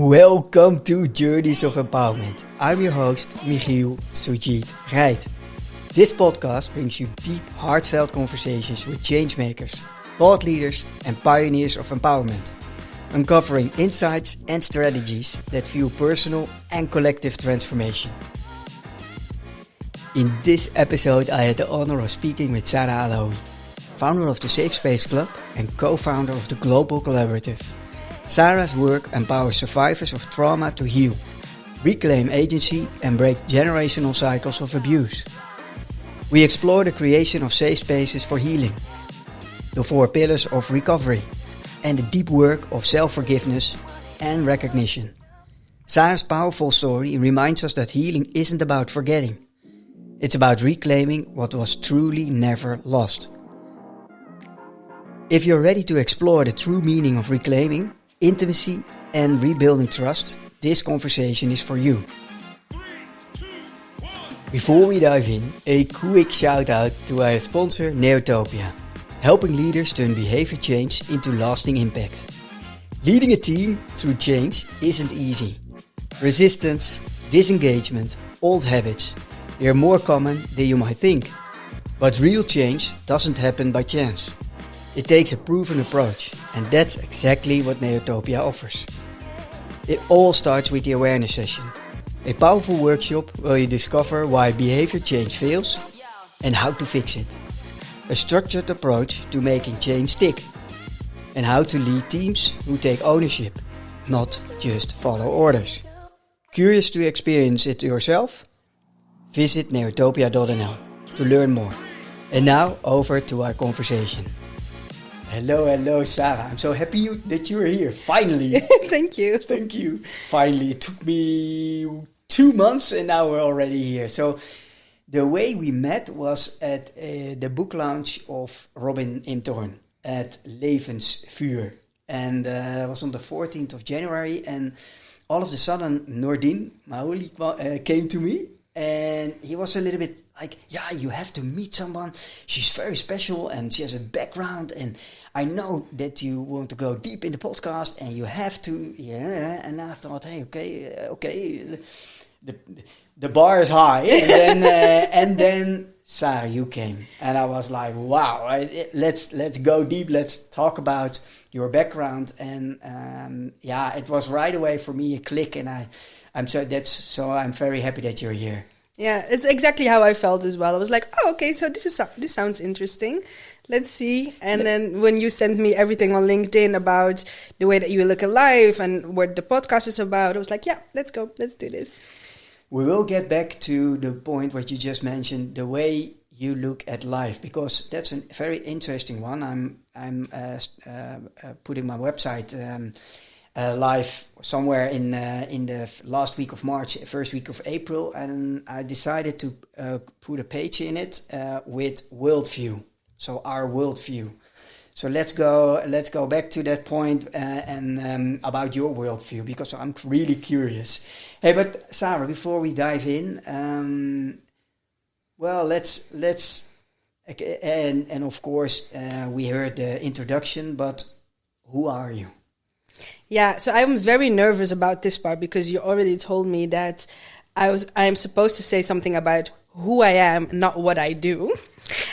Welcome to Journeys of Empowerment. I'm your host, Michiel Sujit Rijt. This podcast brings you deep, heartfelt conversations with changemakers, thought leaders, and pioneers of empowerment, uncovering insights and strategies that fuel personal and collective transformation. In this episode, I had the honor of speaking with Sara Alaoui, founder of the Safe Space Club and co-founder of the Global Collaborative. Sara's work empowers survivors of trauma to heal, reclaim agency, and break generational cycles of abuse. We explore the creation of safe spaces for healing, the 4 pillars of recovery, and the deep work of self-forgiveness and recognition. Sara's powerful story reminds us that healing isn't about forgetting. It's about reclaiming what was truly never lost. If you're ready to explore the true meaning of reclaiming, intimacy, and rebuilding trust, this conversation is for you. Before we dive in, a quick shout out to our sponsor Neotopia, helping leaders turn behavior change into lasting impact. Leading a team through change isn't easy. Resistance, disengagement, old habits, they are more common than you might think. But real change doesn't happen by chance. It takes a proven approach, and that's exactly what Neotopia offers. It all starts with the awareness session, a powerful workshop where you discover why behavior change fails and how to fix it. A structured approach to making change stick, and how to lead teams who take ownership, not just follow orders. Curious to experience it yourself? Visit neotopia.nl to learn more. And now over to our conversation. Hello, Sara. I'm so happy that you're here. Finally. Thank you. Thank you. Finally. It took me 2 months and now we're already here. So the way we met was at the book launch of Robin Imthorn at Levensvuur. And it was on the 14th of January. And all of a sudden, Noordin Maoli came to me. And he was a little bit like, yeah, you have to meet someone. She's very special and she has a background. And I know that you want to go deep in the podcast and you have to. Yeah. And I thought, hey, okay. The bar is high. And then Sara, you came. And I was like, wow, let's go deep. Let's talk about your background. And it was right away for me a click. And I'm very happy that you're here. Yeah, it's exactly how I felt as well. I was like, oh, okay, so this sounds interesting. Let's see. And then when you sent me everything on LinkedIn about the way that you look at life and what the podcast is about, I was like, yeah, let's go. Let's do this. We will get back to the point what you just mentioned, the way you look at life, because that's a very interesting one. I'm putting my website live somewhere in the last week of March, first week of April, and I decided to put a page in it with worldview. So our worldview. So let's go back to that point and about your worldview, because I'm really curious. Hey, but Sara, before we dive in, let's and of course we heard the introduction, but who are you? Yeah, so I'm very nervous about this part because you already told me that I'm supposed to say something about who I am, not what I do.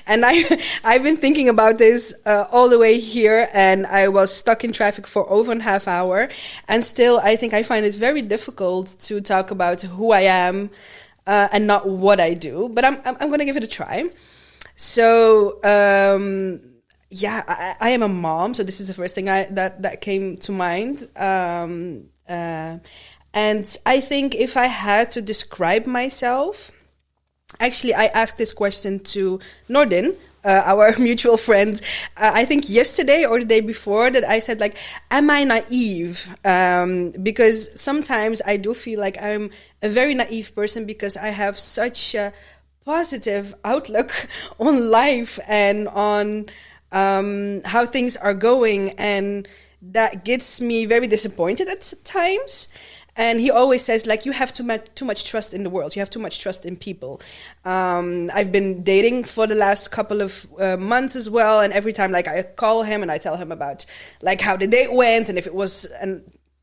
And I've been thinking about this all the way here, and I was stuck in traffic for over a half hour. And still, I think I find it very difficult to talk about who I am and not what I do. But I'm going to give it a try. So, I am a mom. So this is the first thing that came to mind. And I think if I had to describe myself, actually, I asked this question to Noordin, our mutual friend, I think yesterday or the day before, that I said, like, am I naive? Because sometimes I do feel like I'm a very naive person because I have such a positive outlook on life and on how things are going. And that gets me very disappointed at times. And he always says, like, you have too much trust in the world. You have too much trust in people. I've been dating for the last couple of months as well. And every time, like, I call him and I tell him about, like, how the date went and if it was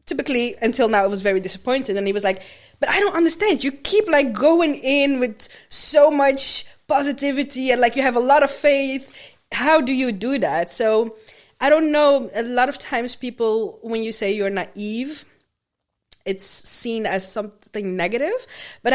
typically until now I was very disappointed. And he was like, but I don't understand. You keep like going in with so much positivity and like you have a lot of faith. How do you do that? So I don't know. A lot of times people, when you say you're naive, it's seen as something negative. But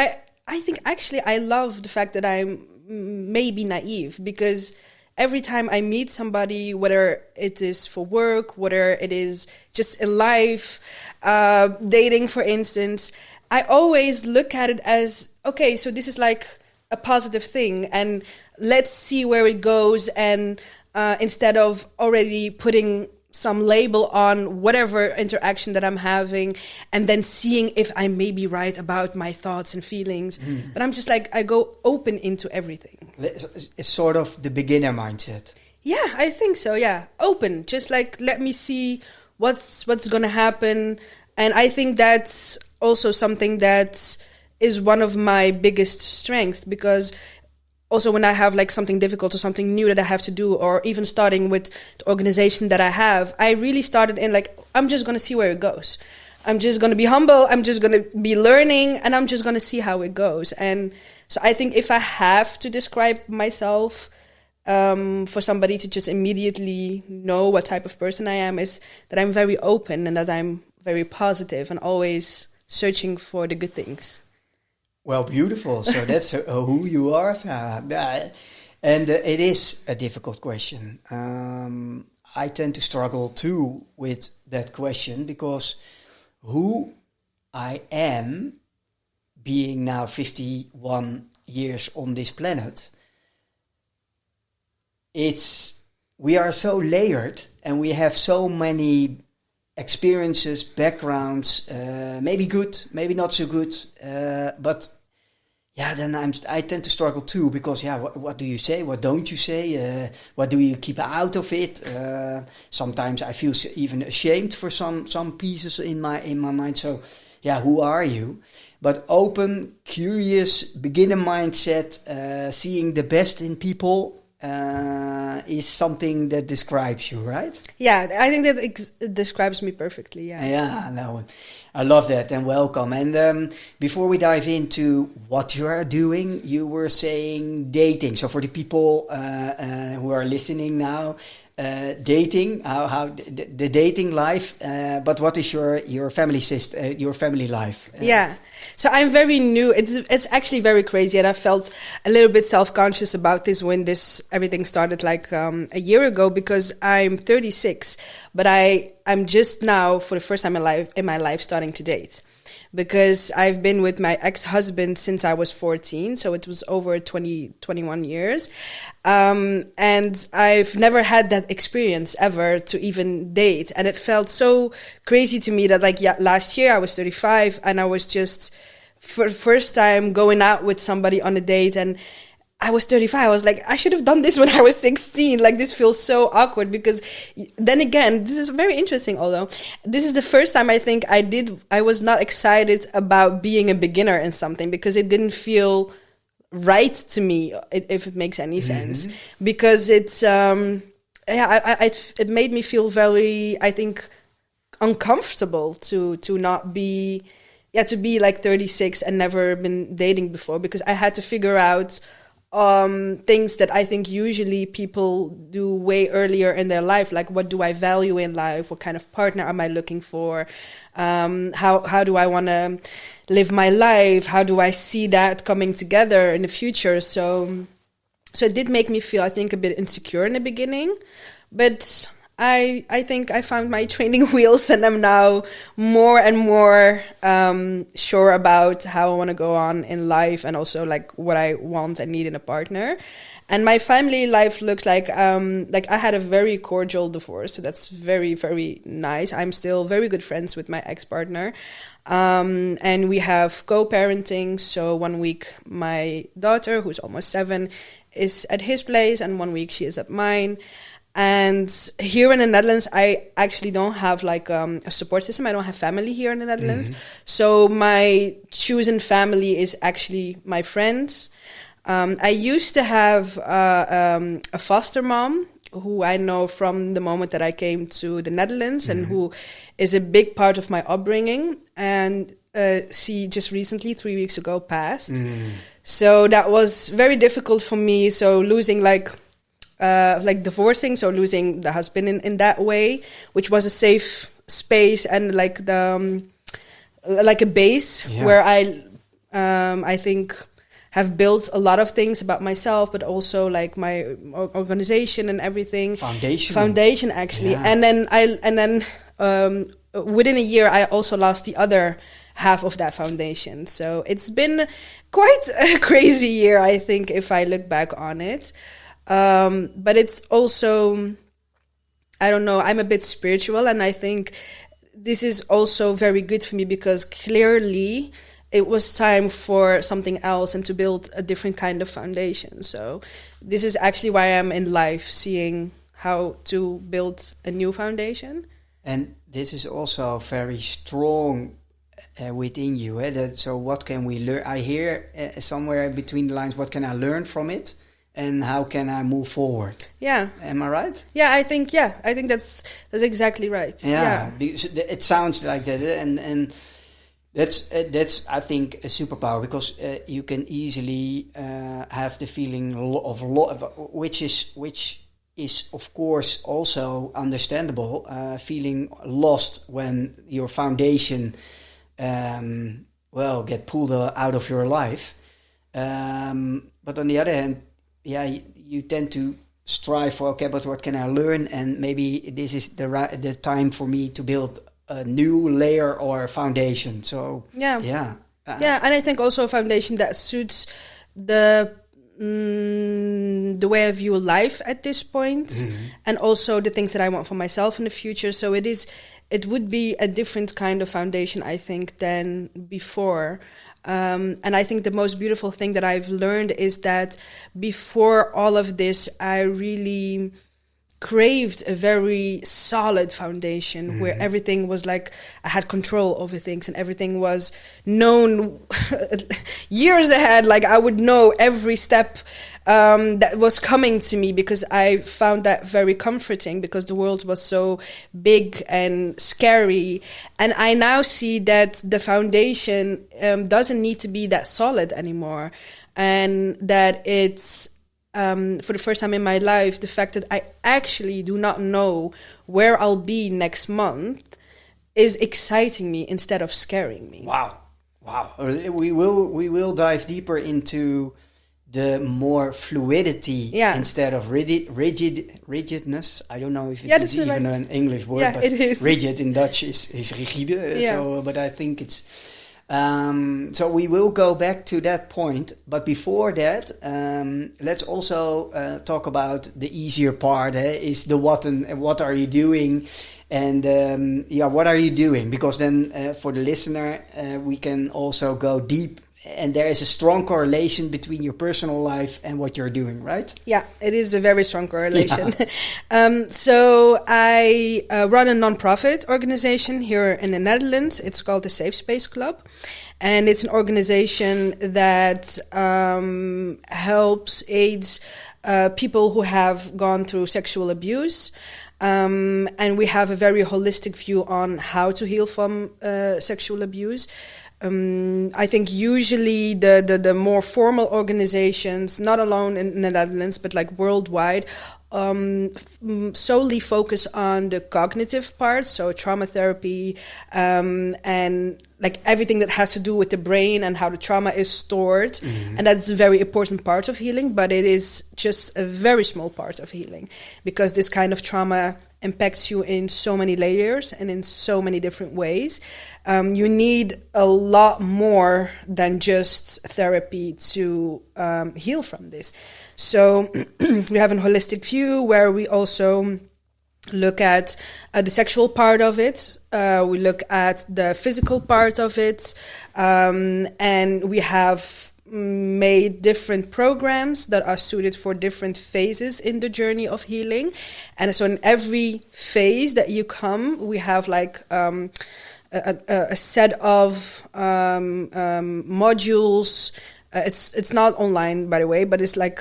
I think actually I love the fact that I'm maybe naive, because every time I meet somebody, whether it is for work, whether it is just in life, dating, for instance, I always look at it as, okay, so this is like a positive thing, and let's see where it goes. And instead of already putting some label on whatever interaction that I'm having and then seeing if I may be right about my thoughts and feelings. But I'm just like, I go open into everything. It's sort of the beginner mindset. Yeah, I think so. Yeah. Open. Just like, let me see what's going to happen. And I think that's also something that is one of my biggest strengths, because also when I have like something difficult or something new that I have to do, or even starting with the organization that I have, I really started in like, I'm just going to see where it goes. I'm just going to be humble. I'm just going to be learning, and I'm just going to see how it goes. And so I think if I have to describe myself for somebody to just immediately know what type of person I am, is that I'm very open and that I'm very positive and always searching for the good things. Well, beautiful. So that's who you are, Sara. And it is a difficult question. I tend to struggle too with that question, because who I am, being now 51 years on this planet, we are so layered, and we have so many experiences, backgrounds, maybe good, maybe not so good, but yeah, then I tend to struggle too, because what do you say? What don't you say? What do you keep out of it? Sometimes I feel even ashamed for some pieces in my mind. So yeah, who are you? But open, curious, beginner mindset, seeing the best in people, is something that describes you, right? Yeah, I think that it describes me perfectly. Yeah, no, I love that, and welcome. And before we dive into what you are doing, you were saying dating. So for the people who are listening now, dating, how the dating life, but what is your family life? Yeah, so I'm very new. It's actually very crazy, and I felt a little bit self-conscious about this when everything started like a year ago, because I'm 36, but I'm just now for the first time in my life starting to date. Because I've been with my ex-husband since I was 14, so it was over 21 years. And I've never had that experience ever to even date. And it felt so crazy to me that last year I was 35 and I was just for the first time going out with somebody on a date, and I was 35. I was like, I should have done this when I was 16. Like, this feels so awkward, because then again, this is very interesting, although this is the first time I think I was not excited about being a beginner in something, because it didn't feel right to me, if it makes any sense. Because it's, it made me feel very, I think, uncomfortable to not be, to be like 36 and never been dating before, because I had to figure out things that I think usually people do way earlier in their life, like what do I value in life, what kind of partner am I looking for, how do I want to live my life, how do I see that coming together in the future. So it did make me feel, I think, a bit insecure in the beginning, but I think I found my training wheels, and I'm now more and more sure about how I want to go on in life, and also like what I want and need in a partner. And my family life looks like I had a very cordial divorce, so that's very, very nice. I'm still very good friends with my ex-partner, and we have co-parenting. So 1 week my daughter, who's almost 7, is at his place, and 1 week she is at mine. And here in the Netherlands, I actually don't have like a support system. I don't have family here in the Netherlands. So my chosen family is actually my friends. I used to have a foster mom who I know from the moment that I came to the Netherlands and who is a big part of my upbringing. And she just recently, 3 weeks ago, passed. So that was very difficult for me. So losing like divorcing, so losing the husband in that way, which was a safe space and like the like a base where I think have built a lot of things about myself, but also like my organization and everything. Foundation actually. Yeah. And then within a year I also lost the other half of that foundation. So it's been quite a crazy year, I think, if I look back on it. But it's also, I don't know, I'm a bit spiritual, and I think this is also very good for me because clearly it was time for something else and to build a different kind of foundation. So this is actually why I'm in life, seeing how to build a new foundation. And this is also very strong within you. So what can we learn? I hear somewhere between the lines, what can I learn from it? And how can I move forward? Yeah. Am I right? Yeah, I think that's exactly right. Yeah. It sounds like that. And that's I think a superpower, because you can easily have the feeling of which is of course also understandable, feeling lost when your foundation get pulled out of your life. But on the other hand, you tend to strive for, okay, but what can I learn? And maybe this is the time for me to build a new layer or foundation. So and I think also a foundation that suits the way I view life at this point, and also the things that I want for myself in the future. So it would be a different kind of foundation, I think, than before. And I think the most beautiful thing that I've learned is that before all of this, I really craved a very solid foundation where everything was like I had control over things and everything was known years ahead. Like I would know every step that was coming to me, because I found that very comforting, because the world was so big and scary. And I now see that the foundation doesn't need to be that solid anymore, and that it's for the first time in my life, the fact that I actually do not know where I'll be next month is exciting me instead of scaring me. Wow. We will dive deeper into the more fluidity instead of rigidness. I don't know if it's even an English word, but it is. Rigid in Dutch is rigide. So, but I think it's... so we will go back to that point, but before that, let's also talk about the easier part. Is the what and what are you doing, and what are you doing? Because then for the listener, we can also go deep, and there is a strong correlation between your personal life and what you're doing, right? Yeah, it is a very strong correlation. So I run a non-profit organization here in the Netherlands. It's called the Safe Space Club. And it's an organization that aids people who have gone through sexual abuse. And we have a very holistic view on how to heal from sexual abuse. I think usually the more formal organizations, not alone in the Netherlands, but like worldwide, solely focus on the cognitive part, so trauma therapy, and like everything that has to do with the brain and how the trauma is stored. And that's a very important part of healing, but it is just a very small part of healing, because this kind of trauma impacts you in so many layers and in so many different ways. You need a lot more than just therapy to heal from this. So we have a holistic view where we also look at the sexual part of it. We look at the physical part of it. And we have made different programs that are suited for different phases in the journey of healing. And so in every phase that you come, we have like a set of modules. It's not online, by the way, but it's like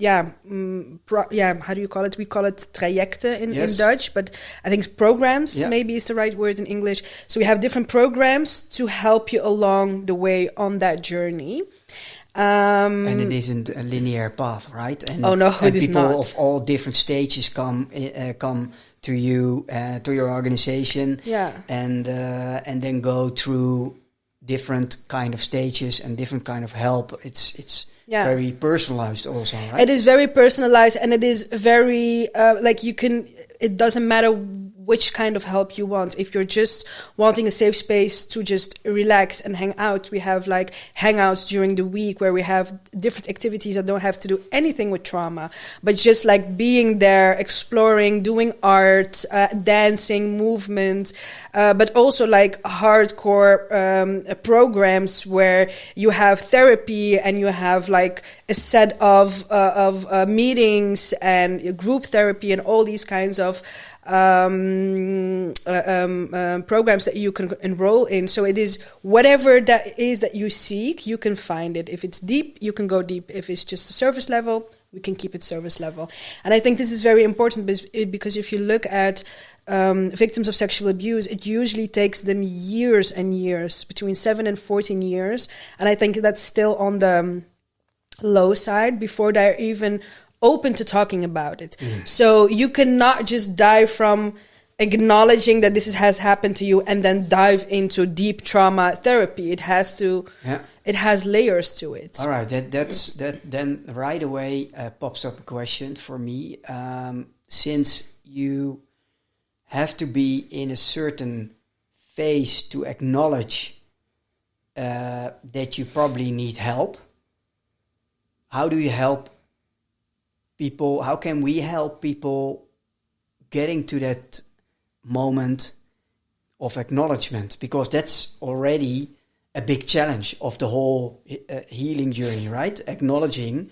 how do you call it? We call it trajecten in Yes. Dutch, but I think programs maybe is the right word in English. So we have different programs to help you along the way on that journey. And it isn't a linear path, right? And, Oh, no, and it is people not. of all different stages come to you, to your organization, and then go through different kind of stages and different kind of help. It's very personalized also, right? It is very personalized, and it is very it doesn't matter which kind of help you want. If you're just wanting a safe space to just relax and hang out, we have like hangouts during the week where we have different activities that don't have to do anything with trauma, but just like being there, exploring, doing art, dancing, movement, but also like hardcore programs where you have therapy and you have like a set of meetings and group therapy and all these kinds of programs that you can enroll in. So it is whatever that is that you seek, you can find it. If it's deep, you can go deep. If it's just a surface level, we can keep it surface level. And I think this is very important because if you look at victims of sexual abuse, it usually takes them years and years, between 7 and 14 years. And I think that's still on the low side before they're even open to talking about it. So you cannot just die from acknowledging that this has happened to you and then dive into deep trauma therapy. It has to. It has layers to it. All right, that then right away pops up a question for me. Since you have to be in a certain phase to acknowledge that you probably need help, how do you help people? How can we help people getting to that moment of acknowledgement? Because that's already a big challenge of the whole healing journey, right? Acknowledging,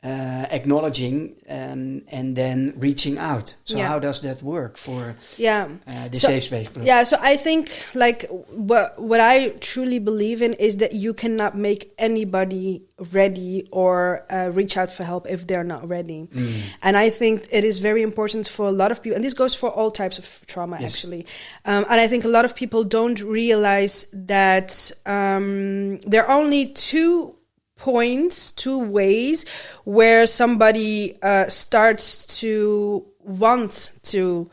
and then reaching out. So how does that work for the safe space? So I think like what I truly believe in is that you cannot make anybody ready or reach out for help if they're not ready. And I think it is very important for a lot of people, and this goes for all types of trauma actually. And I think a lot of people don't realize that there are only two ways where somebody starts to want to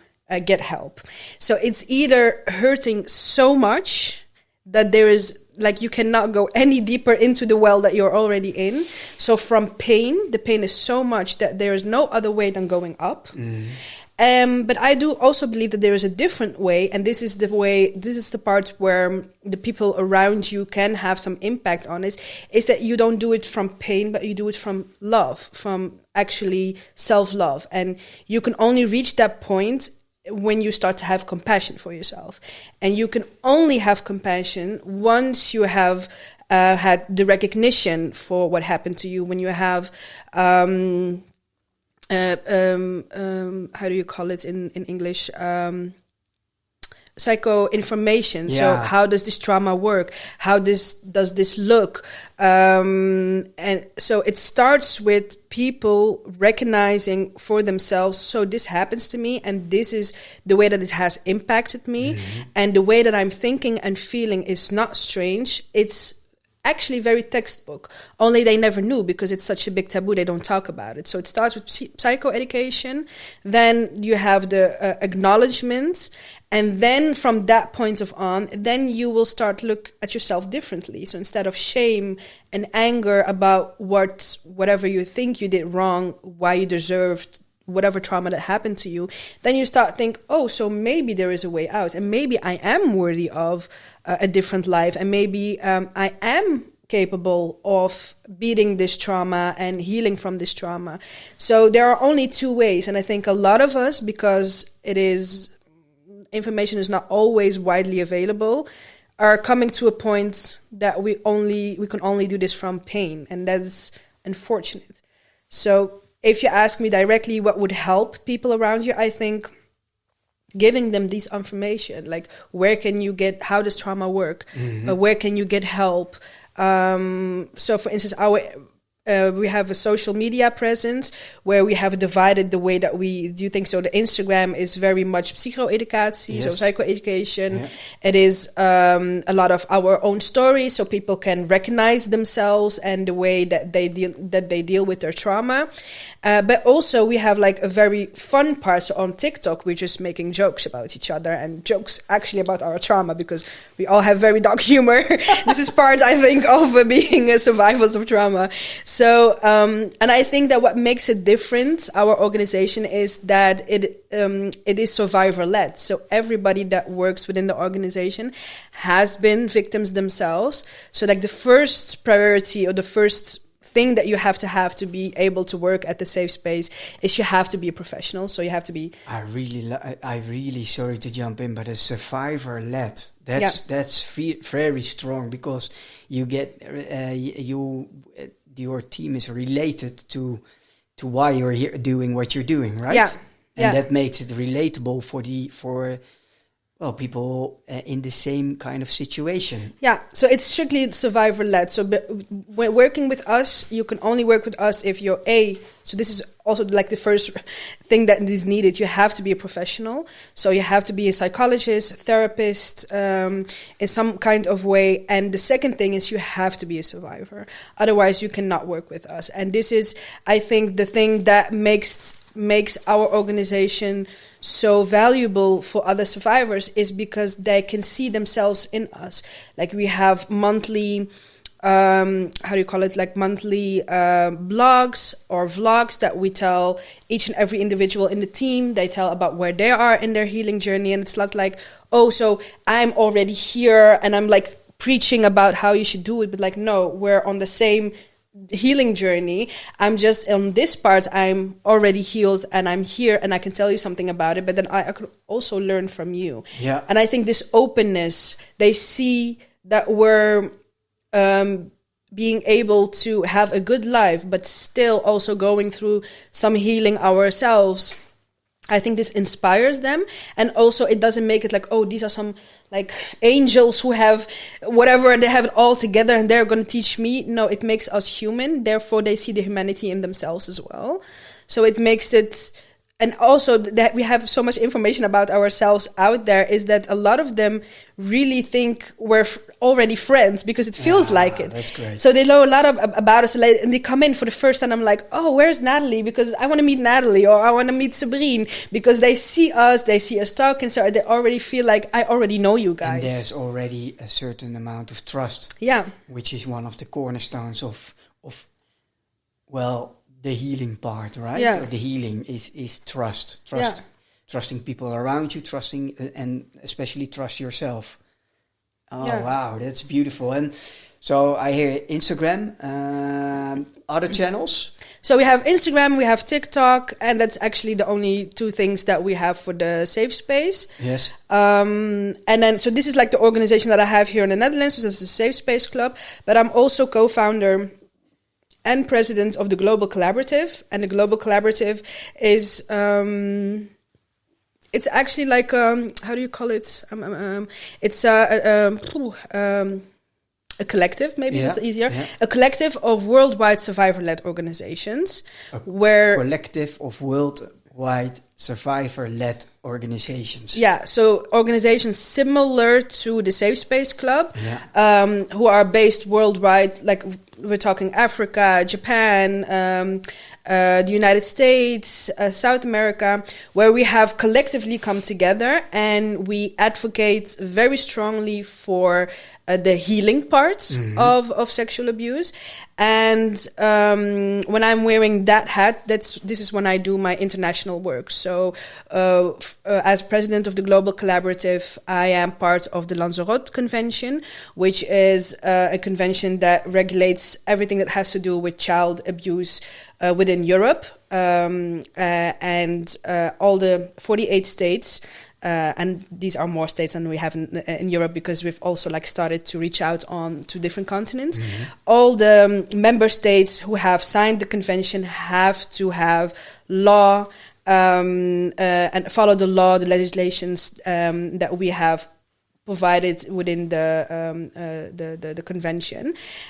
get help. So it's either hurting so much that there is like you cannot go any deeper into the well that you're already in. So from pain, the pain is so much that there is no other way than going up. But I do also believe that there is a different way, and this is the part where the people around you can have some impact on it, is that you don't do it from pain, but you do it from love, from actually self-love. And you can only reach that point when you start to have compassion for yourself. And you can only have compassion once you have had the recognition for what happened to you, when you have... how do you call it in English? Psycho information. So how does this trauma work? How does this look? And so it starts with people recognizing for themselves, so this happens to me, and this is the way that it has impacted me. And the way that I'm thinking and feeling is not strange. It's actually very textbook, only they never knew because it's such a big taboo, they don't talk about it. So it starts with psychoeducation, then you have the acknowledgement, and then from that point of on, then you will start look at yourself differently. So instead of shame and anger about whatever you think you did wrong, why you deserved whatever trauma that happened to you, then you start think, oh, so maybe there is a way out, and maybe I am worthy of a different life, and maybe I am capable of beating this trauma and healing from this trauma. So there are only two ways, and I think a lot of us, because information is not always widely available, are coming to a point that we can only do this from pain, and that's unfortunate. So if you ask me directly what would help people around you, I think giving them this information, like how does trauma work? Where can you get help? So for instance, we have a social media presence where we have divided the way that we do things. So the Instagram is very much psycho-educatie, so psychoeducation. Yeah. It is a lot of our own stories, so people can recognize themselves and the way that they deal with their trauma. But also we have like a very fun part. So on TikTok, we're just making jokes about each other and jokes actually about our trauma because we all have very dark humor. This is part, I think, of being survivors of trauma. So, and I think that what makes it different, our organization, is that it is survivor-led. So everybody that works within the organization has been victims themselves. So like the first priority or the first thing that you have to be able to work at the safe space is you have to be a professional. So you have to be. I really sorry to jump in, but a survivor-led. That's very strong because you get your team is related to why you're here doing what you're doing, right? Yeah. And that makes it relatable for people in the same kind of situation. Yeah, so it's strictly survivor-led. So when working with us, you can only work with us if you're so this is also like the first thing that is needed. You have to be a professional. So you have to be a psychologist, therapist, in some kind of way. And the second thing is you have to be a survivor. Otherwise, you cannot work with us. And this is, I think, the thing that makes our organization so valuable for other survivors is because they can see themselves in us. Like we have monthly, monthly blogs or vlogs that we tell each and every individual in the team. They tell about where they are in their healing journey. And it's not like, so I'm already here and I'm like preaching about how you should do it. But like, no, we're on the same healing journey. I'm just on this part, I'm already healed and I'm here and I can tell you something about it, but then I could also learn from you. Yeah. And I think this openness, they see that we're being able to have a good life, but still also going through some healing ourselves. I think this inspires them. And also it doesn't make it like, these are some like angels who have whatever, they have it all together and they're going to teach me. No, it makes us human. Therefore, they see the humanity in themselves as well. So it makes it, and also that we have so much information about ourselves out there is that a lot of them really think we're already friends because it feels like it. That's great. So they know a lot about us and they come in for the first time. I'm like, where's Natalie? Because I want to meet Natalie or I want to meet Sabrine because they see us talking. So they already feel like I already know you guys. And there's already a certain amount of trust. Yeah. Which is one of the cornerstones of the healing part, right? Yeah. The healing is trust. Yeah. Trusting people around you, trusting and especially trust yourself. Wow, that's beautiful. And so I hear Instagram, other channels. So we have Instagram, we have TikTok, and that's actually the only two things that we have for the safe space. Yes. And then, so this is like the organization that I have here in the Netherlands, so it's the Safe Space Club. But I'm also co-founder and president of the Global Collaborative. And the Global Collaborative is, it's actually like, how do you call it? It's a collective, maybe it's easier. Yeah. A collective of worldwide survivor-led organizations. Collective of worldwide survivor-led organizations. Yeah, so organizations similar to the Safe Space Club, who are based worldwide, like we're talking Africa, Japan, the United States, South America, where we have collectively come together and we advocate very strongly for the healing part of sexual abuse. And when I'm wearing that hat, this is when I do my international work. So as president of the Global Collaborative, I am part of the Lanzarote Convention, which is a convention that regulates everything that has to do with child abuse within Europe, and all the 48 states. And these are more states than we have in Europe because we've also like started to reach out on to different continents. All the member states who have signed the convention have to have law and follow the law, the legislations that we have provided within the convention.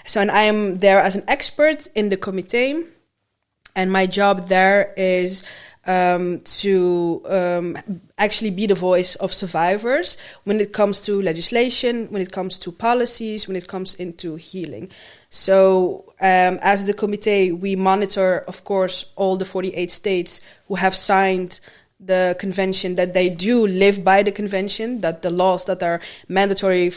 So, and I am there as an expert in the committee, and my job there is to actually be the voice of survivors when it comes to legislation, when it comes to policies, when it comes into healing. So as the committee, we monitor, of course, all the 48 states who have signed the convention, that they do live by the convention, that the laws that are mandatory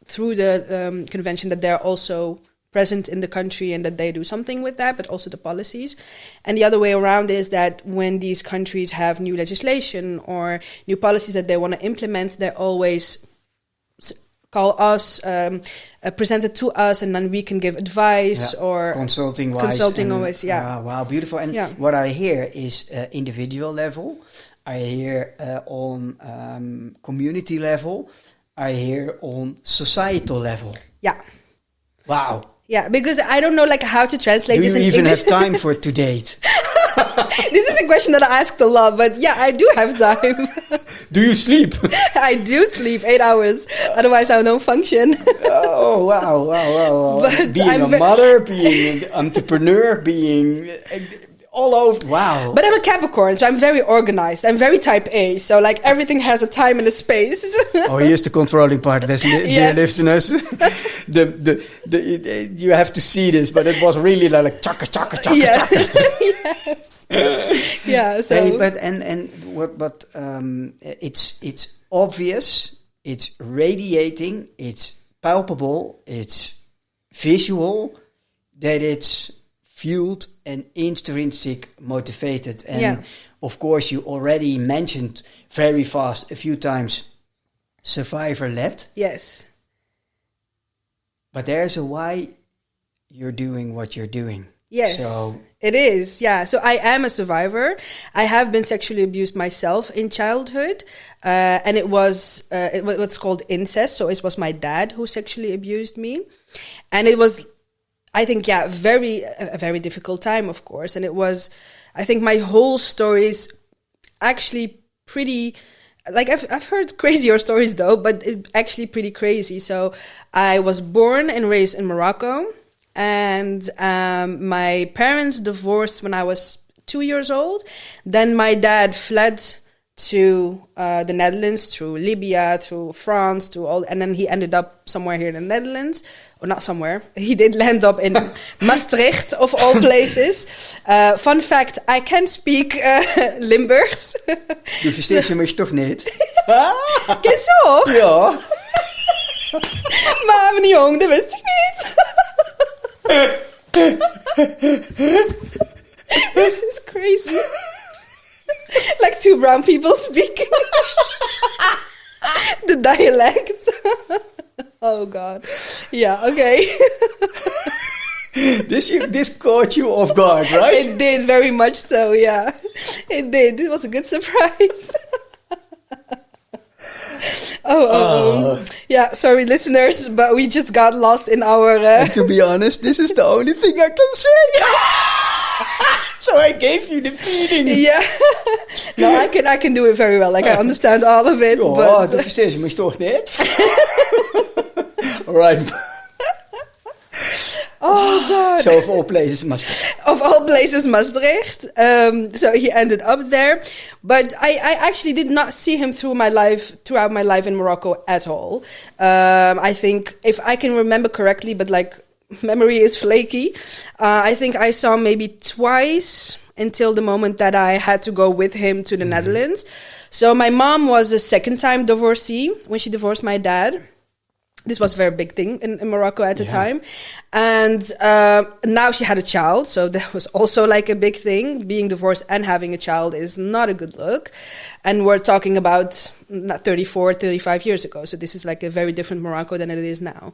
through the convention, that they're also present in the country and that they do something with that, but also the policies. And the other way around is that when these countries have new legislation or new policies that they want to implement, they always call us, present it to us, and then we can give advice or consulting always. Wow, beautiful. And what I hear is individual level. I hear on community level. I hear on societal level. Yeah. Wow. Yeah, because I don't know how to translate this in English. Do you even have time for to date? This is a question that I asked a lot, but yeah, I do have time. Do you sleep? I do sleep 8 hours, otherwise I don't function. Oh, wow. But being a mother, being an entrepreneur, being all over. Wow. But I'm a Capricorn, so I'm very organized. I'm very type A, so everything has a time and a space. Oh, here's the controlling part, dear listeners. You have to see this, but it was really like chaka. Yes. Yeah. So. Hey, but it's obvious. It's radiating. It's palpable. It's visual that it's fueled and intrinsic motivated. And of course, you already mentioned very fast a few times survivor-led. Yes. But there's a why you're doing what you're doing. Yes, so it is. Yeah. So I am a survivor. I have been sexually abused myself in childhood. And it was what's called incest. So it was my dad who sexually abused me. And it was, I think, a very difficult time, of course. And it was, I think my whole story is actually pretty, I've heard crazier stories though, but it's actually pretty crazy. So I was born and raised in Morocco, and my parents divorced when I was 2 years old. Then my dad fled to the Netherlands through Libya, through France, and then he ended up somewhere here in the Netherlands. Or not somewhere. He did land up in Maastricht, of all places. Fun fact, I can speak Limburgs. Du versteht je mich toch niet? Kennst du? Ja. Maar mijn jong, dat wist ik niet. This is crazy. Like two brown people speaking. The dialect. Oh God. Yeah, okay. This caught you off guard, right? It did, very much so, yeah. It did. It was a good surprise. Yeah, sorry listeners, but we just got lost in our... And to be honest, this is the only thing I can say. So I gave you the feeling. Yeah. No, I can do it very well. I understand all of it. Oh, but... dat versteer je mich toch niet? All right. Oh God. So of all places, Maastricht. Of all places, Maastricht. So he ended up there. But I actually did not see him throughout my life in Morocco at all. I think, if I can remember correctly, but memory is flaky. I think I saw maybe twice until the moment that I had to go with him to the Netherlands. So my mom was a second-time divorcee when she divorced my dad. This was a very big thing in Morocco at the time. And now she had a child. So that was also a big thing. Being divorced and having a child is not a good look. And we're talking about not 34, 35 years ago. So this is a very different Morocco than it is now.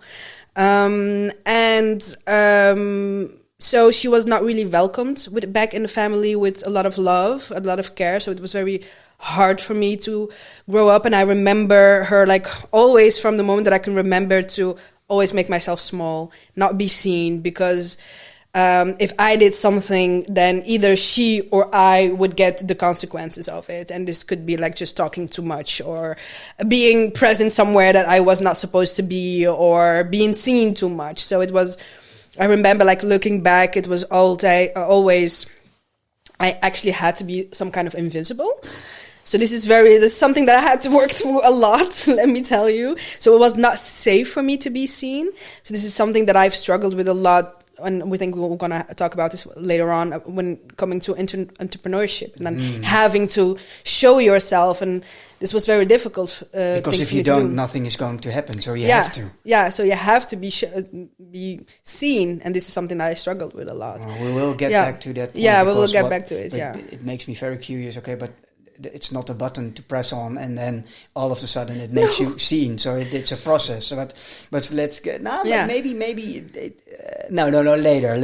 So she was not really welcomed back in the family with a lot of love, a lot of care. So it was very hard for me to grow up. And I remember her always, from the moment that I can remember, to always make myself small, not be seen, because if I did something, then either she or I would get the consequences of it. And this could be like just talking too much, or being present somewhere that I was not supposed to be, or being seen too much. So it was, I remember like looking back, it was always, I actually had to be some kind of invisible. So this is something that I had to work through a lot, let me tell you. So it was not safe for me to be seen. So this is something that I've struggled with a lot. And we think we're going to talk about this later on when coming to entrepreneurship, and then having to show yourself. And this was very difficult. Because if you don't, nothing is going to happen. So you have to. Yeah, so you have to be seen. And this is something that I struggled with a lot. Well, we will get back to that. Yeah, we will get back to it, It makes me very curious. Okay, but it's not a button to press on and then all of a sudden it makes you seen. So it's a process. So but let's get now. Yeah. Maybe no. Later.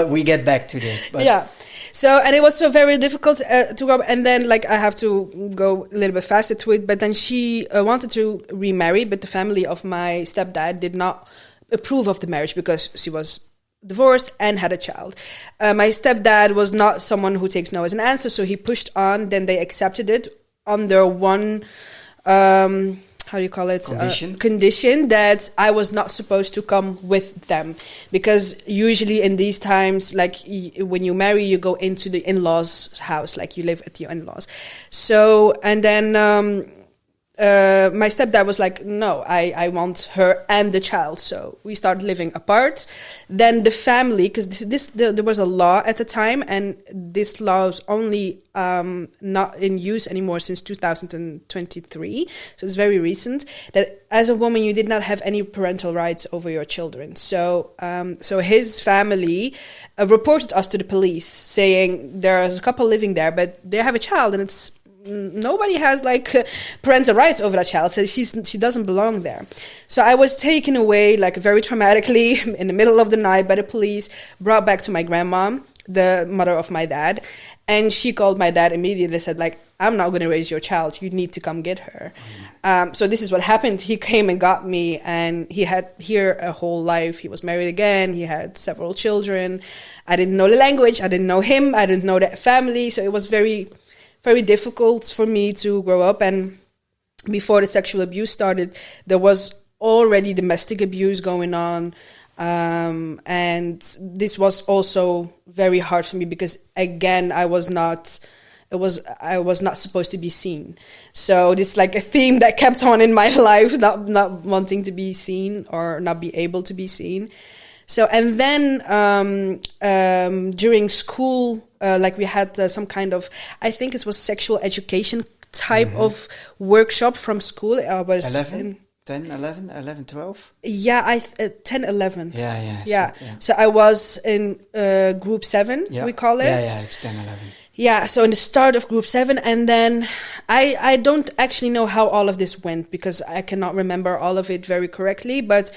We get back to this. But yeah. So, and it was so very difficult to go. And then, like, I have to go a little bit faster through it. But then she wanted to remarry, but the family of my stepdad did not approve of the marriage because she was divorced and had a child. My stepdad was not someone who takes no as an answer, so he pushed on. Then they accepted it under one, how do you call it? Condition that I was not supposed to come with them. Because usually in these times, like when you marry, you go into the in-laws' house, like you live at your in-laws. So, and then my stepdad was like, no, I want her and the child. So we started living apart. Then the family, because there was a law at the time, and this law is only not in use anymore since 2023. So it's very recent, that as a woman, you did not have any parental rights over your children. So his family reported us to the police saying there's a couple living there, but they have a child and it's nobody has like parental rights over that child, so she doesn't belong there. So I was taken away like very traumatically in the middle of the night by the police, brought back to my grandma, the mother of my dad, and she called my dad immediately, said like, I'm not going to raise your child, you need to come get her. So this is what happened. He came and got me, and he had here a whole life. He was married again, he had several children. I didn't know the language, I didn't know him, I didn't know that family, so it was very difficult for me to grow up. And before the sexual abuse started, there was already domestic abuse going on. And this was also very hard for me because, again, I was not supposed to be seen. So this is like a theme that kept on in my life, not wanting to be seen or not be able to be seen. So, and then during school, like we had some kind of, I think it was sexual education type of workshop from school. I was 11, 12? Yeah, 10, 11. Yeah. So I was in group 7, we call it. Yeah, it's 10, 11. Yeah, so in the start of group 7, and then I don't actually know how all of this went because I cannot remember all of it very correctly, but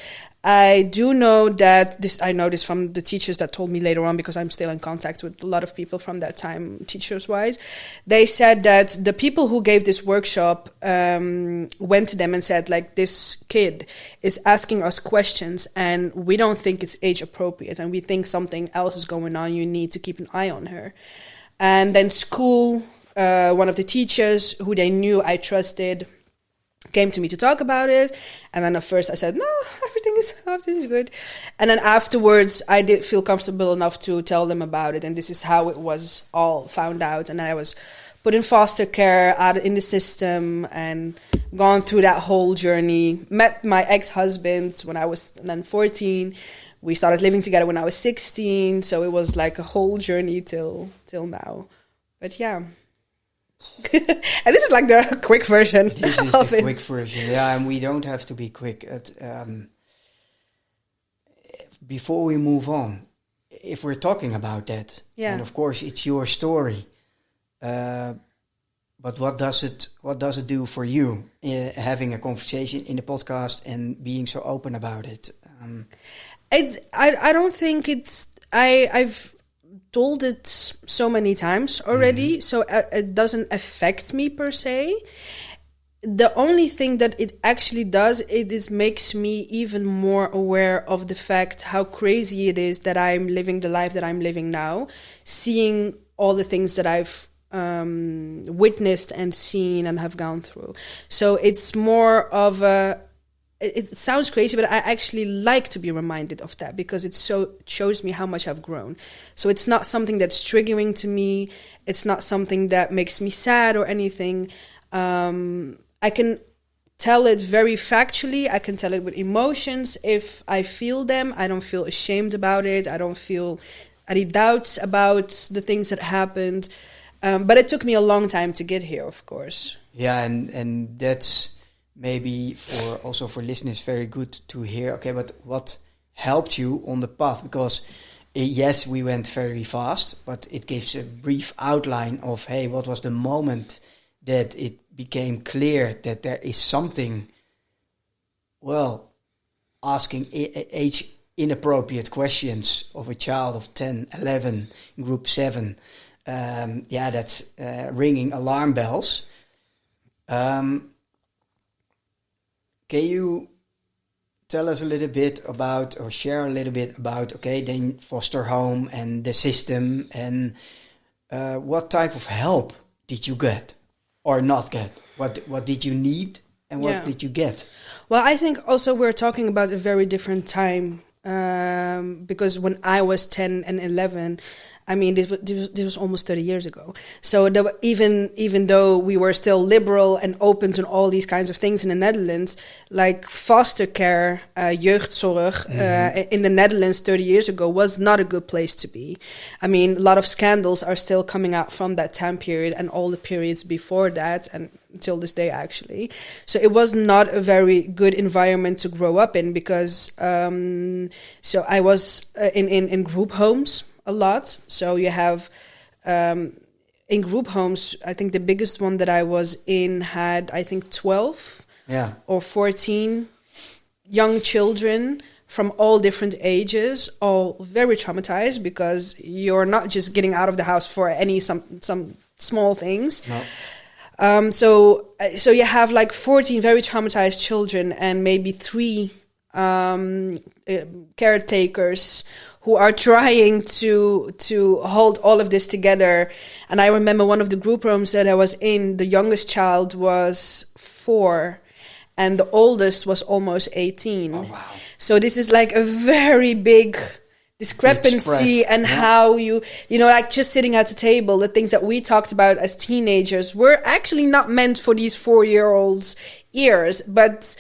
I do know that I know this from the teachers that told me later on, because I'm still in contact with a lot of people from that time, teachers-wise. They said that the people who gave this workshop went to them and said, like, this kid is asking us questions and we don't think it's age appropriate and we think something else is going on. You need to keep an eye on her. And then school, one of the teachers who they knew I trusted came to me to talk about it. And then at first I said, no, everything is good. And then afterwards I did feel comfortable enough to tell them about it. And this is how it was all found out. And then I was put in foster care, out in the system, and gone through that whole journey. Met my ex-husband when I was then 14. We started living together when I was 16. So it was like a whole journey till now. But yeah. And this is like the quick version. This is the quick version, yeah, and we don't have to be quick. Before we move on, if we're talking about that, and of course it's your story, but what does it do for you having a conversation in the podcast and being so open about it? I don't think it's I've told it so many times already, so it doesn't affect me per se. the only thing that it actually does, makes me even more aware of the fact how crazy it is that I'm living the life that I'm living now, seeing all the things that I've witnessed and seen and have gone through. So it's more of it sounds crazy, but I actually like to be reminded of that, because it shows me how much I've grown. So it's not something that's triggering to me. It's not something that makes me sad or anything. I can tell it very factually. I can tell it with emotions if I feel them. I don't feel ashamed about it. I don't feel any doubts about the things that happened. But it took me a long time to get here, of course. Yeah, and that's maybe also for listeners very good to hear. Okay, but what helped you on the path? Because yes, we went very fast, but it gives a brief outline of, hey, what was the moment that it became clear that there is something, well, asking age inappropriate questions of a child of 10, 11, group 7. That's ringing alarm bells. Can you tell us a little bit about, or share a little bit about, then foster home and the system, and what type of help did you get or not get? What did you need and what did you get? Well, I think also we're talking about a very different time, because when I was 10 and 11, I mean, this was almost 30 years ago. So even though we were still liberal and open to all these kinds of things in the Netherlands, like foster care, jeugdzorg, in the Netherlands 30 years ago was not a good place to be. I mean, a lot of scandals are still coming out from that time period and all the periods before that, and until this day, actually. So it was not a very good environment to grow up in, because so I was in group homes a lot. So you have in group homes, I think the biggest one that I was in had, I think, 12 or 14 young children from all different ages, all very traumatized, because you're not just getting out of the house for some small things. No. So you have like 14 very traumatized children and maybe 3 caretakers who are trying to hold all of this together. And I remember one of the group rooms that I was in, the youngest child was 4 and the oldest was almost 18. Oh, wow. So this is like a very big discrepancy, and how you like just sitting at the table, the things that we talked about as teenagers were actually not meant for these 4-year-olds' ears, but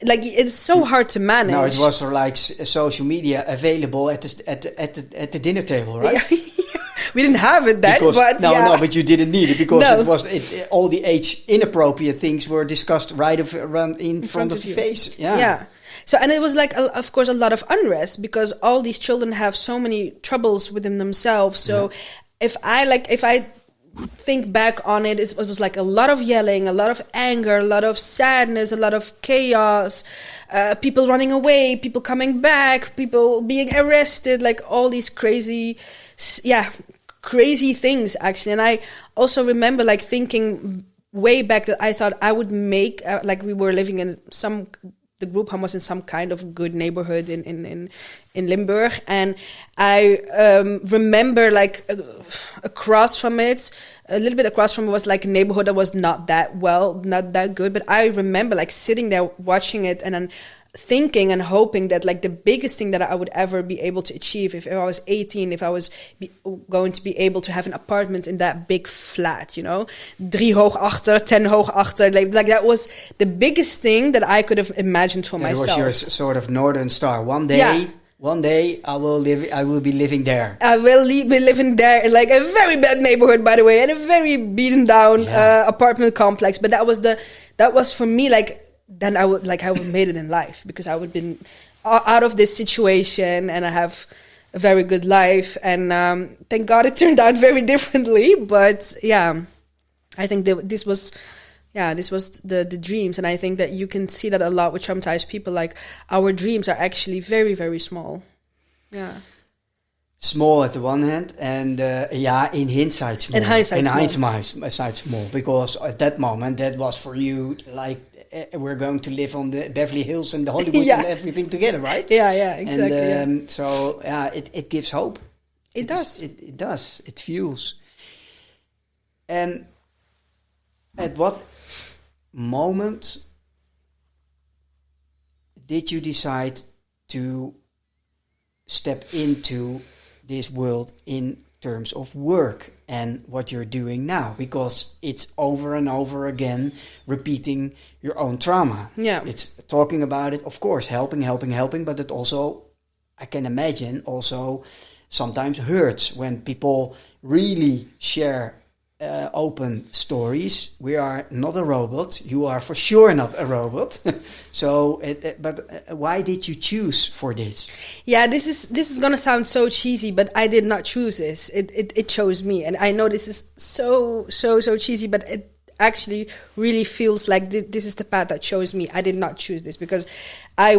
like it's so hard to manage. No, it was like social media available at the dinner table, right? We didn't have it then, but you didn't need it, because all the age inappropriate things were discussed right around in front of your face. Yeah. So, and it was like, of course, a lot of unrest, because all these children have so many troubles within themselves. So if I think back on it, it was like a lot of yelling, a lot of anger, a lot of sadness, a lot of chaos, people running away, people coming back, people being arrested, like all these crazy things, actually. And I also remember like thinking way back that I thought I would make, like we were living in the group home was in some kind of good neighborhood in Limburg, and I remember like across from it, a little bit across from it was like a neighborhood that was not that good, but I remember like sitting there watching it and then thinking and hoping that like the biggest thing that I would ever be able to achieve if I was 18, if I was going to be able to have an apartment in that big flat, 3 hoog achter, 10 hoog achter, like that was the biggest thing that I could have imagined for myself. It was your sort of northern star. One day I will be living there. I will be living there in like a very bad neighborhood, by the way, and a very beaten down apartment complex. But that was for me like, then I would have made it in life, because I would have been out of this situation and I have a very good life. And thank God it turned out very differently. But I think this was the dreams. And I think that you can see that a lot with traumatized people. Like our dreams are actually very, very small. Yeah. small at the one hand, and in hindsight small. Hindsight small, because at that moment that was for you like we're going to live on the Beverly Hills and the Hollywood and everything together, right? Yeah, exactly. And so it gives hope. It does. It does. It fuels. And at what moment did you decide to step into this world in terms of work and what you're doing now? Because it's over and over again repeating your own trauma. Yeah. It's talking about it, of course, helping, but it also, I can imagine, also sometimes hurts when people really share open stories. We are not a robot. You are for sure not a robot. So, why did you choose for this? Yeah, this is gonna sound so cheesy, but I did not choose this. It chose me, and I know this is so cheesy, but it actually really feels like this is the path that chose me. I did not choose this, because I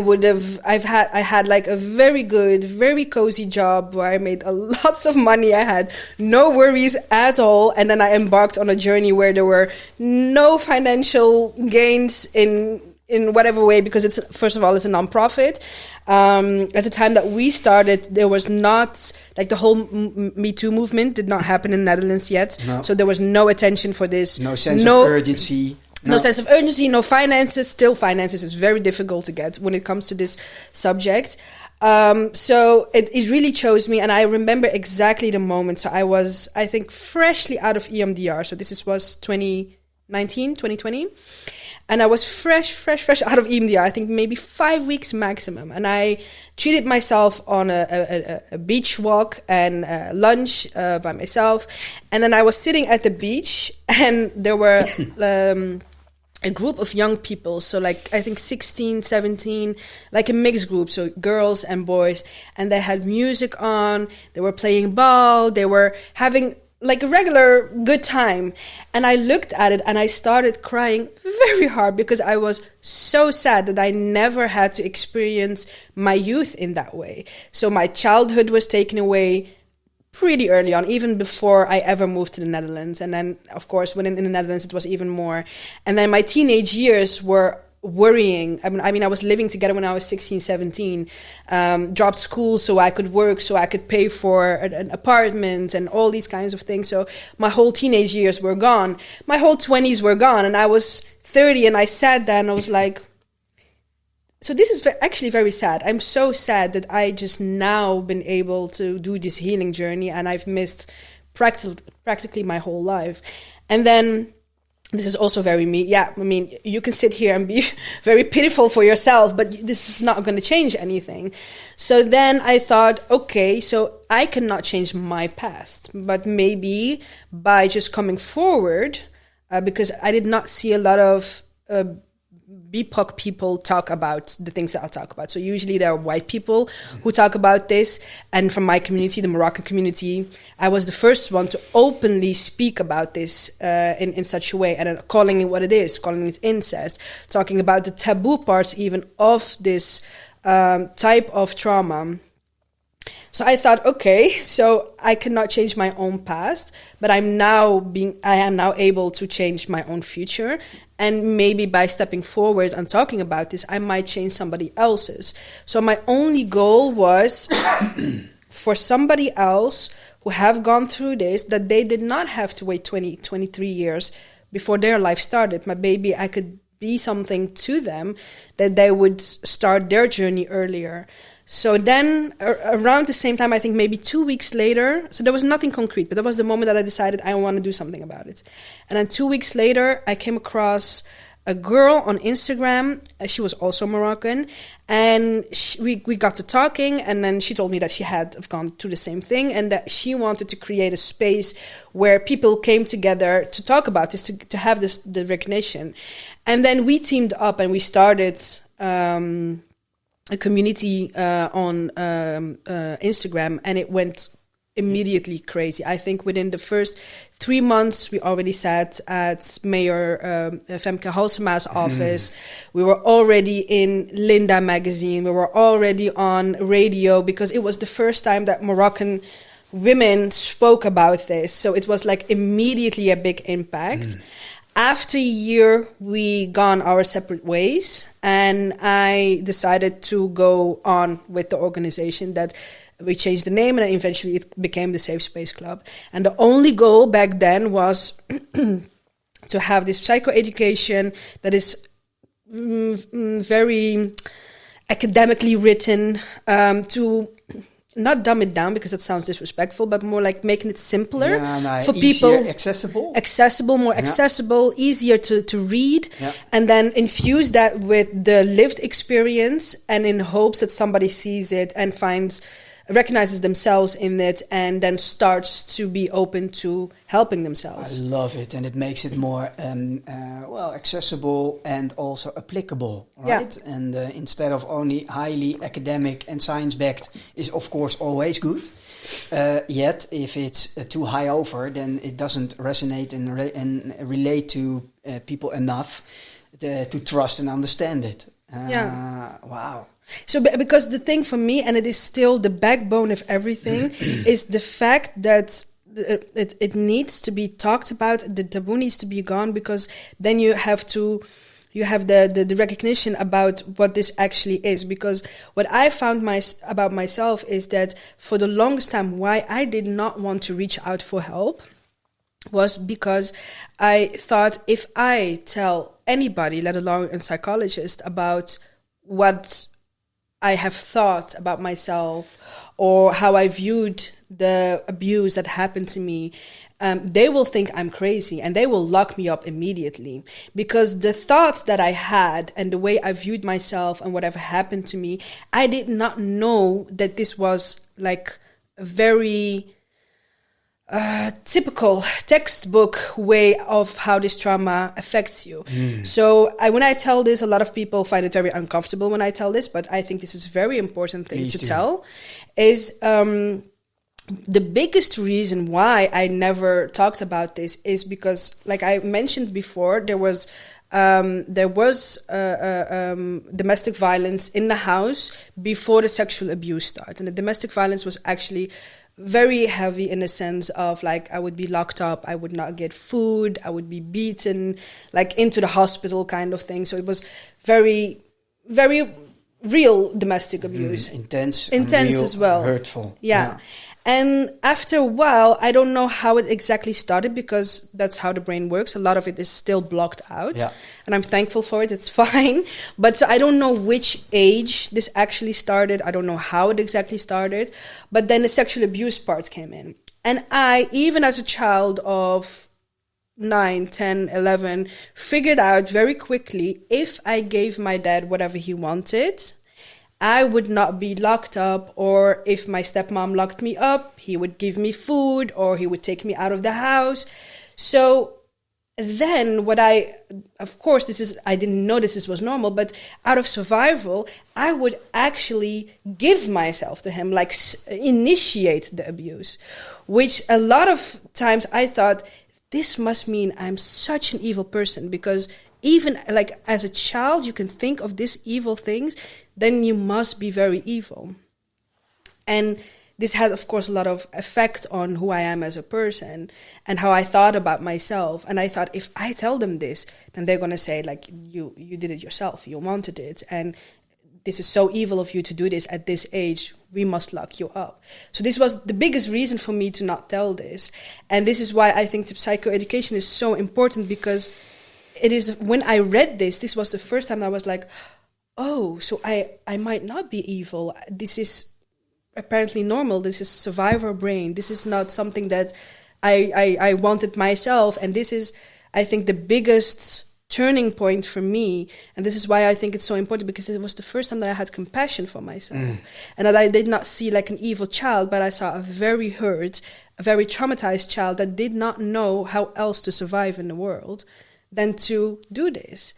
had like a very good, very cozy job where I made lots of money. I had no worries at all, and then I embarked on a journey where there were no financial gains in whatever way, because it's, first of all, it's a nonprofit. At the time that we started, there was not, like, the whole Me Too movement did not happen in the Netherlands yet. No. So there was no attention for this. No sense of urgency. No sense of urgency, no finances. Still, finances is very difficult to get when it comes to this subject. So it really chose me, and I remember exactly the moment. So I was, I think, freshly out of EMDR. So this was 2020. And I was fresh out of EMDR, I think maybe 5 weeks maximum. And I treated myself on a beach walk and lunch by myself. And then I was sitting at the beach, and there were a group of young people. So like, I think 16, 17, like a mixed group. So girls and boys. And they had music on. They were playing ball. They were having like a regular good time. And I looked at it and I started crying very hard, because I was so sad that I never had to experience my youth in that way. So my childhood was taken away pretty early on, even before I ever moved to the Netherlands. And then, of course, when in the Netherlands, it was even more. And then my teenage years were worrying. I mean, I was living together when I was 16, 17, dropped school so I could work, so I could pay for an apartment and all these kinds of things. So my whole teenage years were gone. My whole 20s were gone, and I was 30, and I sat there and I was like, so this is actually very sad. I'm so sad that I just now been able to do this healing journey, and I've missed practically my whole life. And then, this is also very me. Yeah, I mean, you can sit here and be very pitiful for yourself, but this is not going to change anything. So then I thought, okay, so I cannot change my past, but maybe by just coming forward, because I did not see a lot of BIPOC people talk about the things that I'll talk about. So usually there are white people who talk about this. And from my community, the Moroccan community, I was the first one to openly speak about this in such a way, and calling it what it is, calling it incest, talking about the taboo parts even of this type of trauma. So I thought, okay, so I cannot change my own past, but I am now able to change my own future. And maybe by stepping forward and talking about this, I might change somebody else's. So my only goal was for somebody else who have gone through this, that they did not have to wait 20, 23 years before their life started. Maybe I could be something to them, that they would start their journey earlier. So then around the same time, I think maybe 2 weeks later, so there was nothing concrete, but that was the moment that I decided I want to do something about it. And then 2 weeks later, I came across a girl on Instagram. She was also Moroccan, and we got to talking, and then she told me that she had gone through the same thing, and that she wanted to create a space where people came together to talk about this, to have the recognition. And then we teamed up and we started a community on Instagram, and it went immediately crazy. I think within the first 3 months, we already sat at Mayor Femke Halsema's office. We were already in Linda magazine. We were already on radio because it was the first time that Moroccan women spoke about this. So it was like immediately a big impact. After a year, we gone our separate ways, and I decided to go on with the organization that we changed the name, and eventually it became the Safe Space Club. And the only goal back then was to have this psychoeducation that is very academically written, to not dumb it down because it sounds disrespectful, but more like making it simpler for people. Accessible, more accessible, easier to read, and then infuse that with the lived experience, and in hopes that somebody sees it and recognizes themselves in it, and then starts to be open to helping themselves. I love it, and it makes it more accessible and also applicable, right? Yeah. And instead of only highly academic and science-backed is of course always good. Yet if it's too high over, then it doesn't resonate and relate to people enough to trust and understand it. Wow. So because the thing for me, and it is still the backbone of everything, is the fact that it needs to be talked about. The taboo needs to be gone, because then you have the recognition about what this actually is. Because what I found about myself is that for the longest time, why I did not want to reach out for help was because I thought, if I tell anybody, let alone a psychologist, about what I have thought about myself or how I viewed the abuse that happened to me, they will think I'm crazy and they will lock me up immediately, because the thoughts that I had and the way I viewed myself and whatever happened to me, I did not know that this was like a very typical textbook way of how this trauma affects you. So when I tell this, a lot of people find it very uncomfortable when I tell this, but I think this is a very important thing to tell. Is the biggest reason why I never talked about this is because, like I mentioned before, there was domestic violence in the house before the sexual abuse started. And the domestic violence was actually very heavy in the sense of, like, I would be locked up, I would not get food, I would be beaten, like into the hospital kind of thing. So it was very, very real domestic abuse. Intense real, as well. Hurtful. Yeah. And after a while, I don't know how it exactly started, because that's how the brain works. A lot of it is still blocked out. Yeah. And I'm thankful for it. It's fine. But so I don't know which age this actually started. I don't know how it exactly started. But then the sexual abuse part came in. And I, even as a child of 9, 10, 11, figured out very quickly, if I gave my dad whatever he wanted, I would not be locked up. Or if my stepmom locked me up, he would give me food, or he would take me out of the house. So then of course, I didn't know this was normal, but out of survival, I would actually give myself to him, like initiate the abuse, which a lot of times I thought, this must mean I'm such an evil person, because even like as a child, you can think of these evil things, then you must be very evil. And this had, of course, a lot of effect on who I am as a person and how I thought about myself. And I thought, if I tell them this, then they're going to say, like, you did it yourself, you wanted it, and this is so evil of you to do this at this age, we must lock you up. So this was the biggest reason for me to not tell this. And this is why I think the psychoeducation is so important, because it is, when I read this was the first time I was like, oh, so I might not be evil. This is apparently normal. This is survivor brain. This is not something that I wanted myself. And this is, I think, the biggest turning point for me. And this is why I think it's so important, because it was the first time that I had compassion for myself. And that I did not see like an evil child, but I saw a very hurt, a very traumatized child that did not know how else to survive in the world than to do this.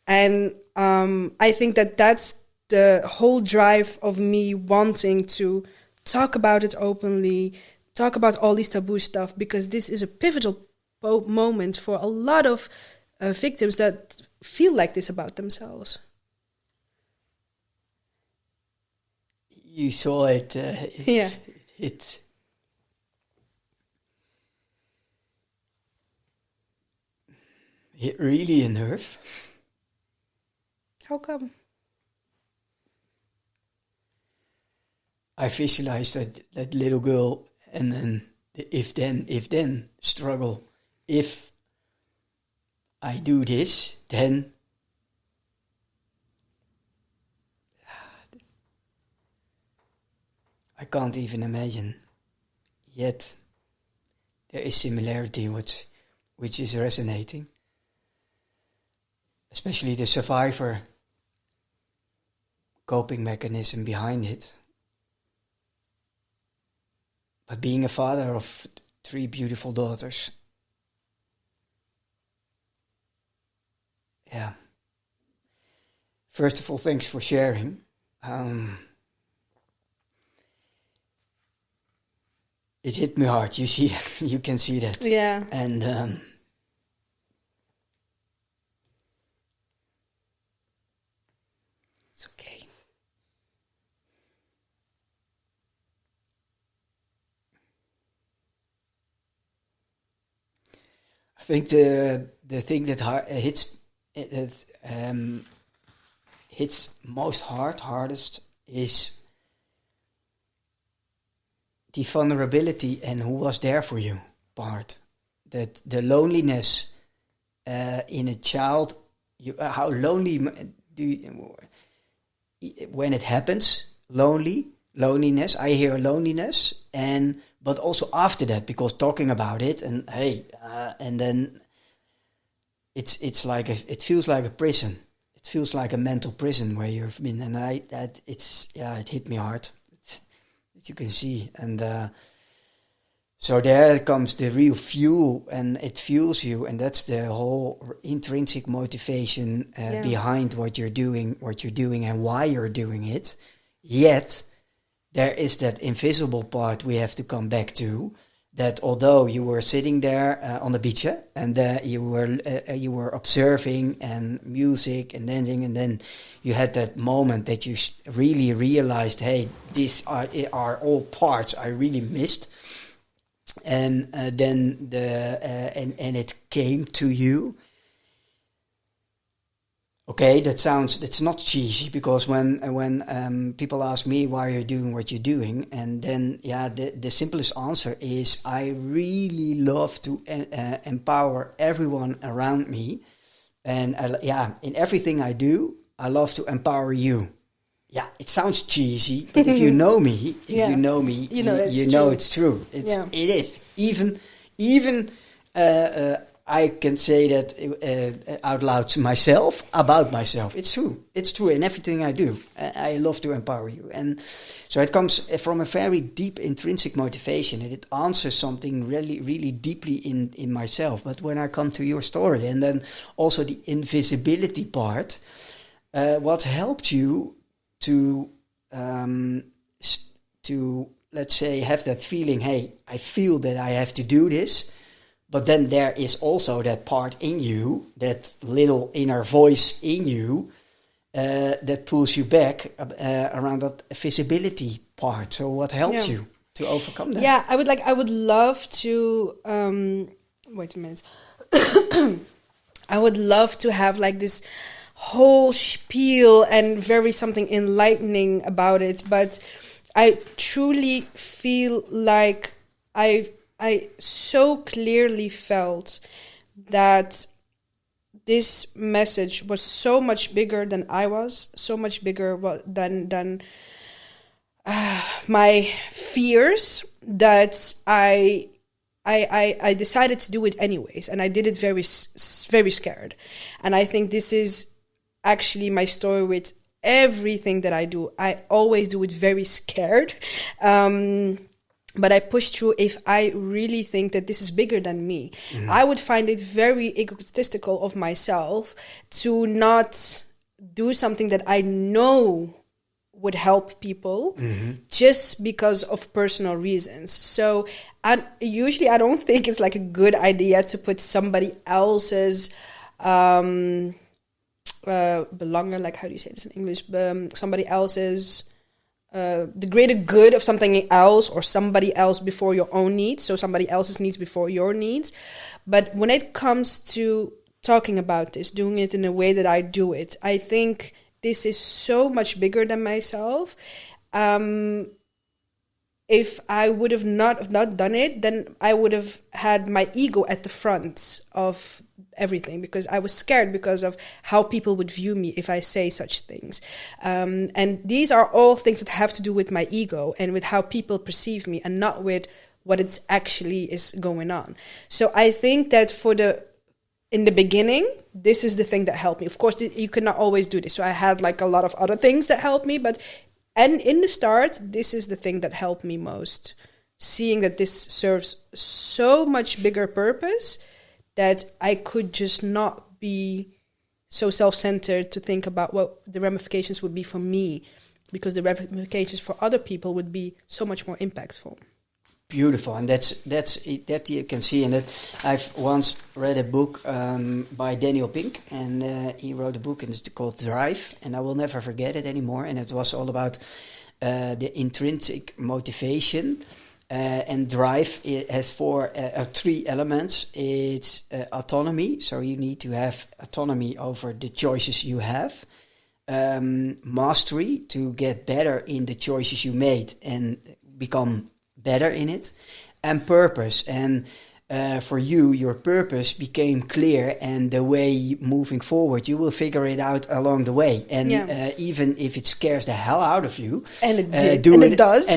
And I think that that's the whole drive of me wanting to talk about it openly, talk about all these taboo stuff, because this is a pivotal moment for a lot of victims that feel like this about themselves. You saw it. Yeah. It hit really a nerve. How come? I visualized that little girl, and then the if then struggle. If I do this, then I can't even imagine. Yet there is similarity which is resonating. Especially the survivor coping mechanism behind it. But being a father of 3 beautiful daughters, yeah. First of all, thanks for sharing. It hit me hard. You see, you can see that. Yeah. And It's okay. I think the thing that hits most hardest is the vulnerability and who was there for you part. That the loneliness in a child, how lonely do you, when it happens, loneliness. I hear loneliness, but also after that, because talking about it and and then it's like it feels like a prison. It feels like a mental prison where you've been, and it hit me hard. That you can see, and so there comes the real fuel, and it fuels you, and that's the whole intrinsic motivation behind what you're doing, and why you're doing it. Yet there is that invisible part we have to come back to. That although you were sitting there on the beach and you were observing and music and dancing, and then you had that moment that you really realized, hey, these are all parts I really missed, and then and it came to you. Okay, it's not cheesy, because when people ask me why you're doing what you're doing, and then the simplest answer is I really love to empower everyone around me, and in everything I do, I love to empower you. Yeah, it sounds cheesy, but if you know me, you know it's true. It is even. I can say that out loud to myself, about myself. It's true. It's true in everything I do. I love to empower you. And so it comes from a very deep intrinsic motivation. And it answers something really, really deeply in myself. But when I come to your story, and then also the invisibility part, what helped you to let's say, have that feeling, hey, I feel that I have to do this. But then there is also that part in you, that little inner voice in you, that pulls you back around that visibility part. So what helped you to overcome that? Yeah, I would love to, wait a minute. I would love to have like this whole spiel and very something enlightening about it. But I truly feel like I so clearly felt that this message was so much bigger than I was, so much bigger than my fears, that I decided to do it anyways, and I did it very scared. And I think this is actually my story with everything that I do. I always do it very scared. But I push through if I really think that this is bigger than me. Mm-hmm. I would find it very egotistical of myself to not do something that I know would help people just because of personal reasons. So usually I don't think it's like a good idea to put somebody else's belangen, like how do you say this in English? Somebody else's the greater good of something else or somebody else before your own needs. So somebody else's needs before your needs. But when it comes to talking about this, doing it in a way that I do it, I think this is so much bigger than myself. If I would have not done it, then I would have had my ego at the front of everything, because I was scared because of how people would view me if I say such things. And these are all things that have to do with my ego and with how people perceive me, and not with what it's actually is going on. So I think that in the beginning, this is the thing that helped me. Of course, you cannot always do this. So I had like a lot of other things that helped me, and in the start, this is the thing that helped me most. Seeing that this serves so much bigger purpose that I could just not be so self-centered to think about what the ramifications would be for me, because the ramifications for other people would be so much more impactful. Beautiful, and that you can see. And that I've once read a book by Daniel Pink, and he wrote a book, and it's called Drive, and I will never forget it anymore. And it was all about the intrinsic motivation. And drive, it has three elements. It's autonomy, so you need to have autonomy over the choices you have. Mastery, to get better in the choices you made and become better in it. And purpose, and for you, your purpose became clear, and the way moving forward, you will figure it out along the way. And even if it scares the hell out of you, and it does,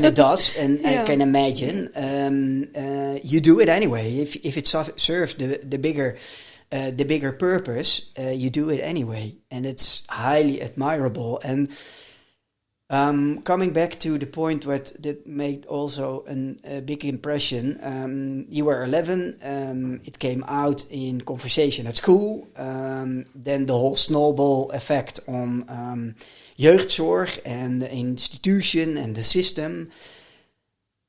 and I can imagine, you do it anyway. If it serves the bigger purpose, you do it anyway, and it's highly admirable. And coming back to the point that made also a big impression, you were 11, it came out in conversation at school, then the whole snowball effect on jeugdzorg and the institution and the system.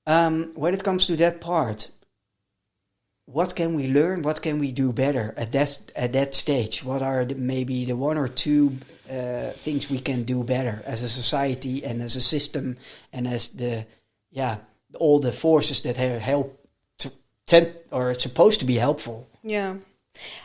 When it comes to that part, what can we learn? What can we do better at that stage? What are maybe the one or two things we can do better as a society and as a system, and as all the forces that help are supposed to be helpful? Yeah.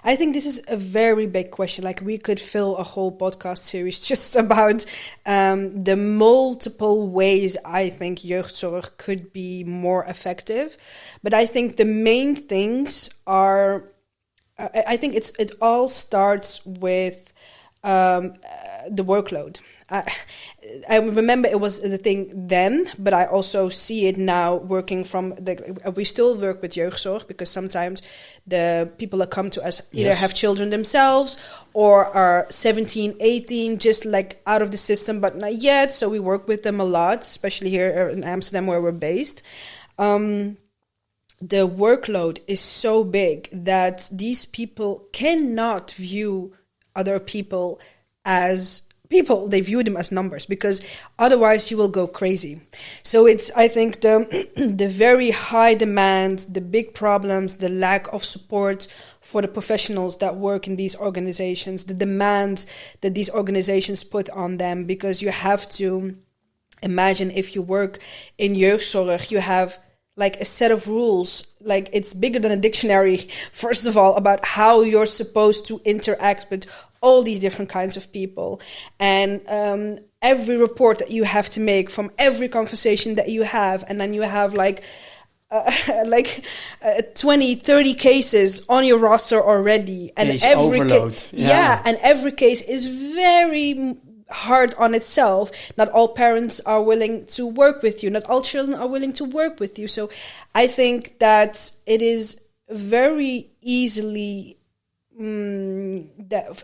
I think this is a very big question. Like, we could fill a whole podcast series just about the multiple ways I think jeugdzorg could be more effective. But I think the main things are, I think it all starts with the workload. I remember it was the thing then, but I also see it now working from we still work with jeugdzorg, because sometimes the people that come to us either have children themselves or are 17, 18, just like out of the system, but not yet. So we work with them a lot, especially here in Amsterdam where we're based. The workload is so big that these people cannot view other people as people. They view them as numbers, because otherwise you will go crazy. So it's, I think, the very high demand, the big problems, the lack of support for the professionals that work in these organizations, the demands that these organizations put on them, because you have to imagine, if you work in jeugdzorg, you have like a set of rules, like it's bigger than a dictionary, first of all, about how you're supposed to interact with all these different kinds of people. And every report that you have to make from every conversation that you have, and then you have like 20, 30 cases on your roster already. And every overload. And every case is very hard on itself. Not all parents are willing to work with you. Not all children are willing to work with you. So I think that it is very easily that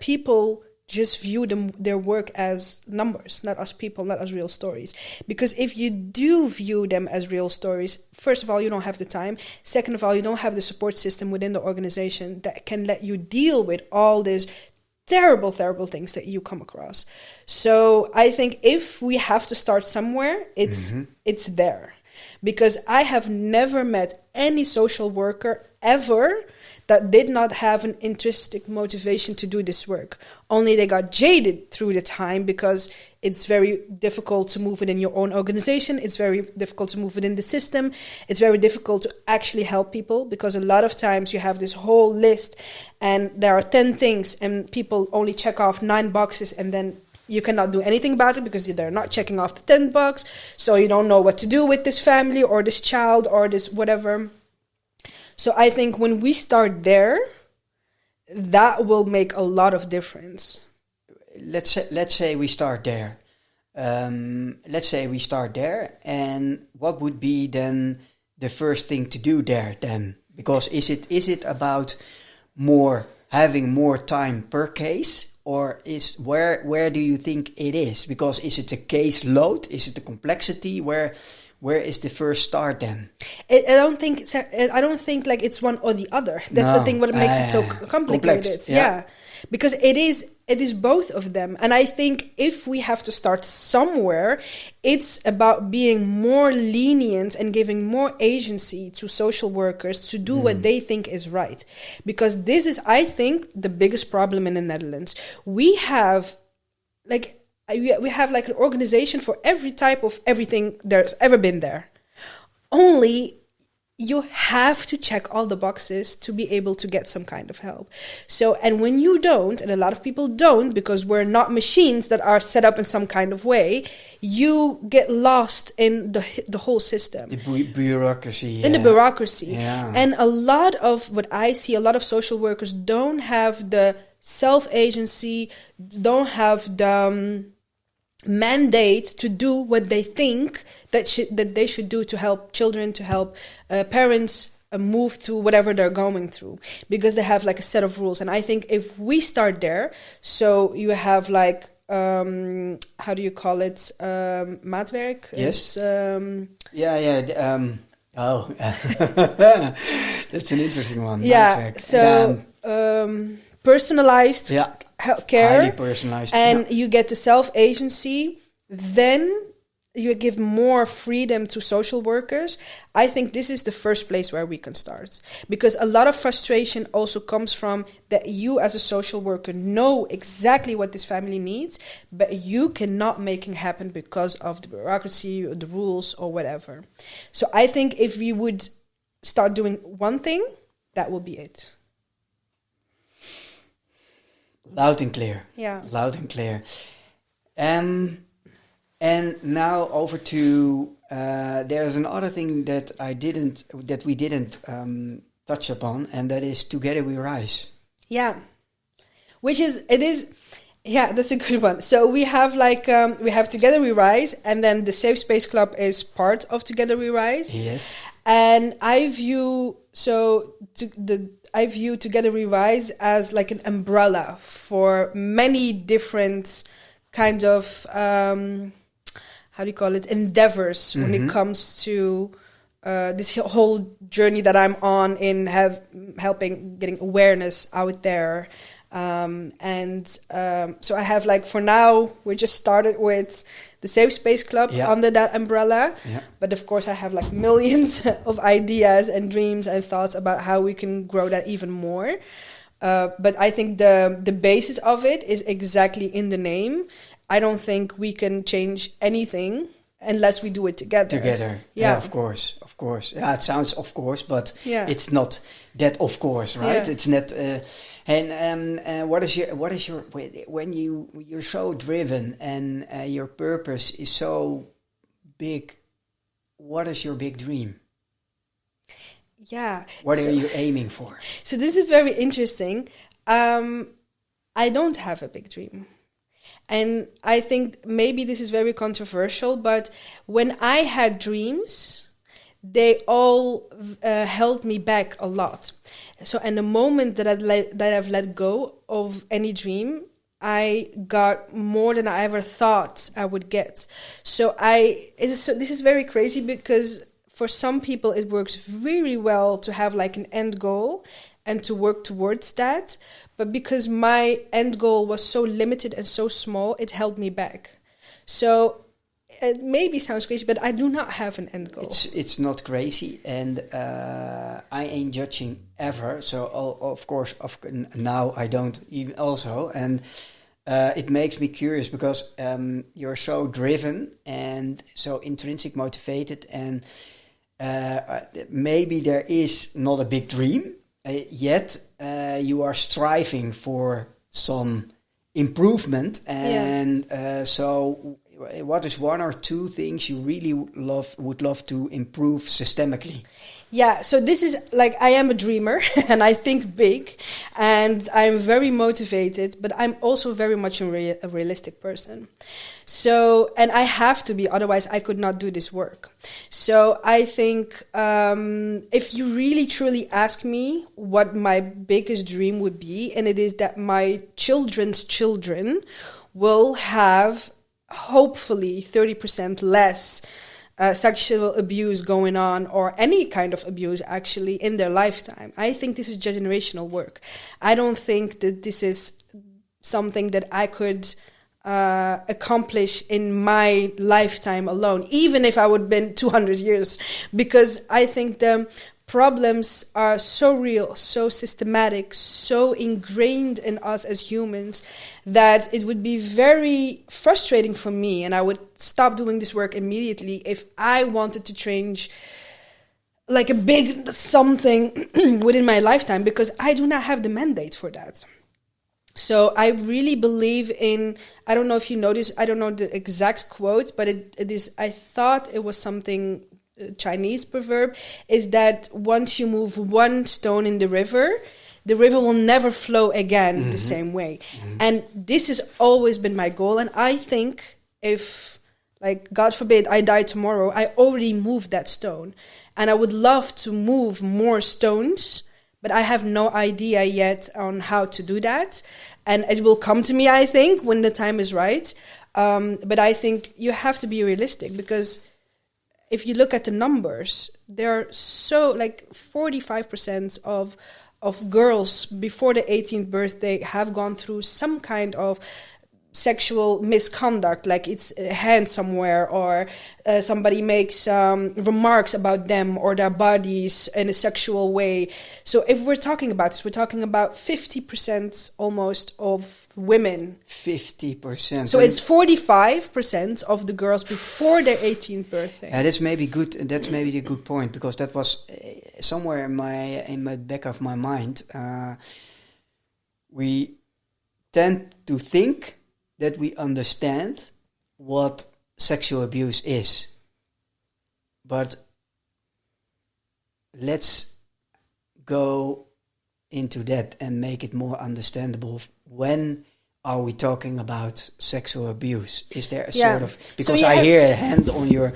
people just view their work as numbers, not as people, not as real stories. Because if you do view them as real stories, first of all, you don't have the time. Second of all, you don't have the support system within the organization that can let you deal with all this terrible things that you come across. So I think if we have to start somewhere, it's there. Because I have never met any social worker ever that did not have an intrinsic motivation to do this work. Only they got jaded through the time because it's very difficult to move within your own organization. It's very difficult to move within the system. It's very difficult to actually help people because a lot of times you have this whole list and there are 10 things and people only check off 9 boxes and then you cannot do anything about it because they're not checking off the 10th box. So you don't know what to do with this family or this child or this whatever. So I think when we start there, that will make a lot of difference. Let's say we start there. Let's say we start there, and what would be then the first thing to do there then? Because is it about having more time per case, or is where do you think it is? Because is it the case load? Is it the complexity? Where is the first start then? I don't think like it's one or the other. That's the thing what makes it so complicated. Complex, yeah. Because it is both of them. And I think if we have to start somewhere, it's about being more lenient and giving more agency to social workers to do what they think is right. Because this is, I think, the biggest problem in the Netherlands. We have like an organization for every type of everything there's ever been there. Only you have to check all the boxes to be able to get some kind of help. So, and when you don't, and a lot of people don't, because we're not machines that are set up in some kind of way, you get lost in the whole system. The bureaucracy. In the bureaucracy. Yeah. And a lot of what I see, a lot of social workers don't have the self-agency, don't have the mandate to do what they think that they should do to help children, to help parents move through whatever they're going through, because they have like a set of rules. And I think if we start there, so you have like how do you call it, maatwerk? Yes. That's an interesting one. Yeah. Maatwerk. So personalized care, highly personalized, and you get the self-agency, then you give more freedom to social workers. I think this is the first place where we can start, because a lot of frustration also comes from that you as a social worker know exactly what this family needs, but you cannot make it happen because of the bureaucracy or the rules or whatever. So I think if we would start doing one thing, that will be it. Loud and clear. Yeah. Loud and clear. And now over to there's another thing that we didn't touch upon, and that is Together We Rise. Yeah. That's a good one. So we have we have Together We Rise, and then the Safe Space Club is part of Together We Rise. Yes. And I view Together We Rise as like an umbrella for many different kind of endeavors when it comes to this whole journey that I'm on in helping getting awareness out there. So I have for now, we just started with the Safe Space Club under that umbrella. Yeah. But of course I have millions of ideas and dreams and thoughts about how we can grow that even more. But I think the basis of it is exactly in the name. I don't think we can change anything unless we do it together. Yeah, of course. Yeah, it sounds of course, but it's not that of course, right? Yeah. It's not. What is your when you're so driven and your purpose is so big? What is your big dream? Yeah. What are you aiming for? So this is very interesting. I don't have a big dream. And I think maybe this is very controversial, but when I had dreams, they all held me back a lot. So in the moment that I've let go of any dream, I got more than I ever thought I would get. So this is very crazy, because for some people it works really well to have an end goal and to work towards that. but because my end goal was so limited and so small, it held me back. So it maybe sounds crazy, but I do not have an end goal. It's not crazy, and I ain't judging ever. So of course, now I don't even also, and it makes me curious because you're so driven and so intrinsic motivated, and maybe there is not a big dream yet. You are striving for some improvement, and so what is one or two things you really would love to improve systemically? Yeah, so this is like, I am a dreamer and I think big and I'm very motivated, but I'm also very much a realistic person. So, and I have to be, otherwise I could not do this work. So I think if you really truly ask me what my biggest dream would be, and it is that my children's children will have hopefully 30% less sexual abuse going on, or any kind of abuse actually, in their lifetime. I think this is generational work. I don't think that this is something that I could accomplish in my lifetime alone, even if I would have been 200 years, because I think the problems are so real, so systematic, so ingrained in us as humans, that it would be very frustrating for me, and I would stop doing this work immediately if I wanted to change like a big something within my lifetime, because I do not have the mandate for that. So I really believe in, I don't know if you notice, I don't know the exact quote, but it is, I thought it was something Chinese proverb, is that once you move one stone in the river will never flow again the same way. And this has always been my goal. And I think if, like, God forbid, I die tomorrow, I already moved that stone. And I would love to move more stones, but I have no idea yet on how to do that. And it will come to me, I think, when the time is right. But I think you have to be realistic, because if you look at the numbers, there are so, like, 45% of girls before the 18th birthday have gone through some kind of sexual misconduct, like it's a hand somewhere, or somebody makes remarks about them or their bodies in a sexual way. So if we're talking about this, we're talking about 50% almost of women. 50%. So it's 45% of the girls before their 18th birthday. That's maybe good. That's maybe a good point, because that was somewhere in my back of my mind. We tend to think that we understand what sexual abuse is. But let's go into that and make it more understandable. When are we talking about sexual abuse? Is there a sort of, because so I hear a hand on your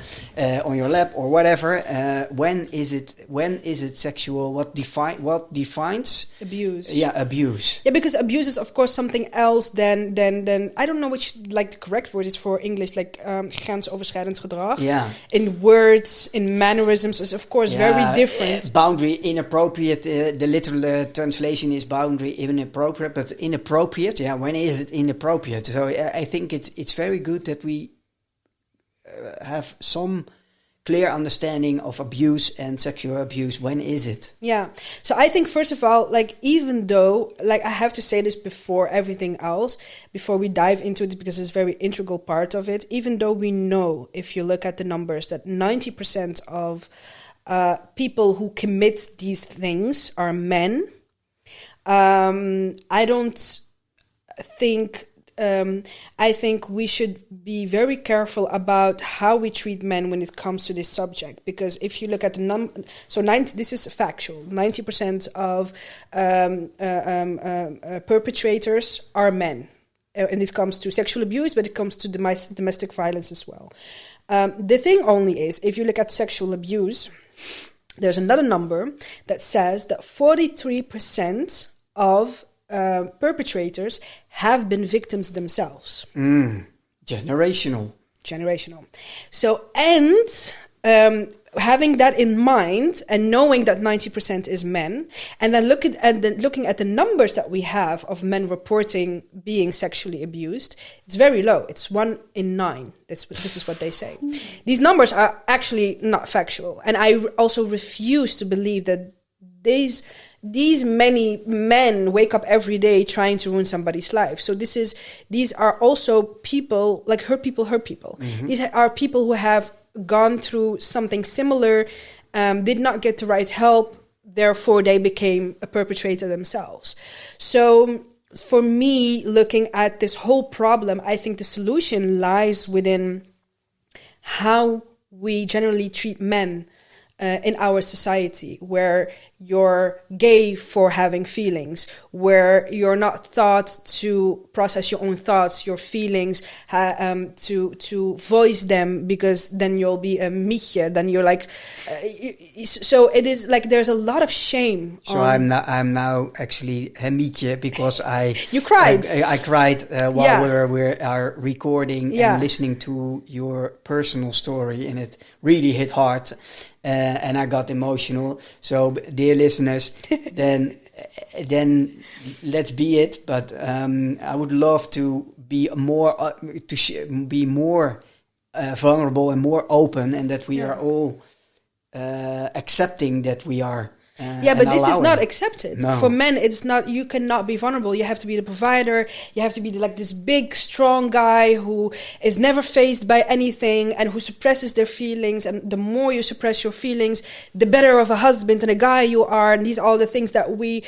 lap or whatever. When is it sexual? What defines abuse? Yeah, abuse. Yeah, because abuse is of course something else than I don't know which, like, the correct word is for English, like grensoverschrijdend gedrag. Yeah. In words, in mannerisms is of course very different. Boundary inappropriate. The literal translation is boundary inappropriate, but inappropriate. Yeah, when is it inappropriate? So I think it's very good that we have some clear understanding of abuse and sexual abuse. When is it? Yeah. So I think, first of all, like, even though, like, I have to say this before everything else, before we dive into it, because it's a very integral part of it, even though we know, if you look at the numbers, that 90% of people who commit these things are men, I think we should be very careful about how we treat men when it comes to this subject, because if you look at the this is factual. 90% of perpetrators are men, and it comes to sexual abuse, but it comes to domestic violence as well. The thing only is, if you look at sexual abuse, there's another number that says that 43% of perpetrators have been victims themselves. Generational. So, and having that in mind and knowing that 90% is men, and then looking at the numbers that we have of men reporting being sexually abused, it's very low. It's 1 in 9. This is what they say. These numbers are actually not factual, and I also refuse to believe that these many men wake up every day trying to ruin somebody's life. So these are also people, like hurt people. Mm-hmm. These are people who have gone through something similar, did not get the right help, therefore they became a perpetrator themselves. So for me, looking at this whole problem, I think the solution lies within how we generally treat men in our society, where you're gay for having feelings, where you're not taught to process your own thoughts, your feelings, to voice them, because then you'll be a mietje. Then you're like, so it is like there's a lot of shame. So I'm now actually a mietje because you cried. I cried while we are recording and listening to your personal story, and it really hit hard. And I got emotional. So, dear listeners, then let's be it. But I would love to be more vulnerable and more open, and that we are all accepting that we are. But this is not accepted. No. For men, it's not. You cannot be vulnerable. You have to be the provider. You have to be like this big, strong guy who is never faced by anything and who suppresses their feelings. And the more you suppress your feelings, the better of a husband and a guy you are. And these are all the things that we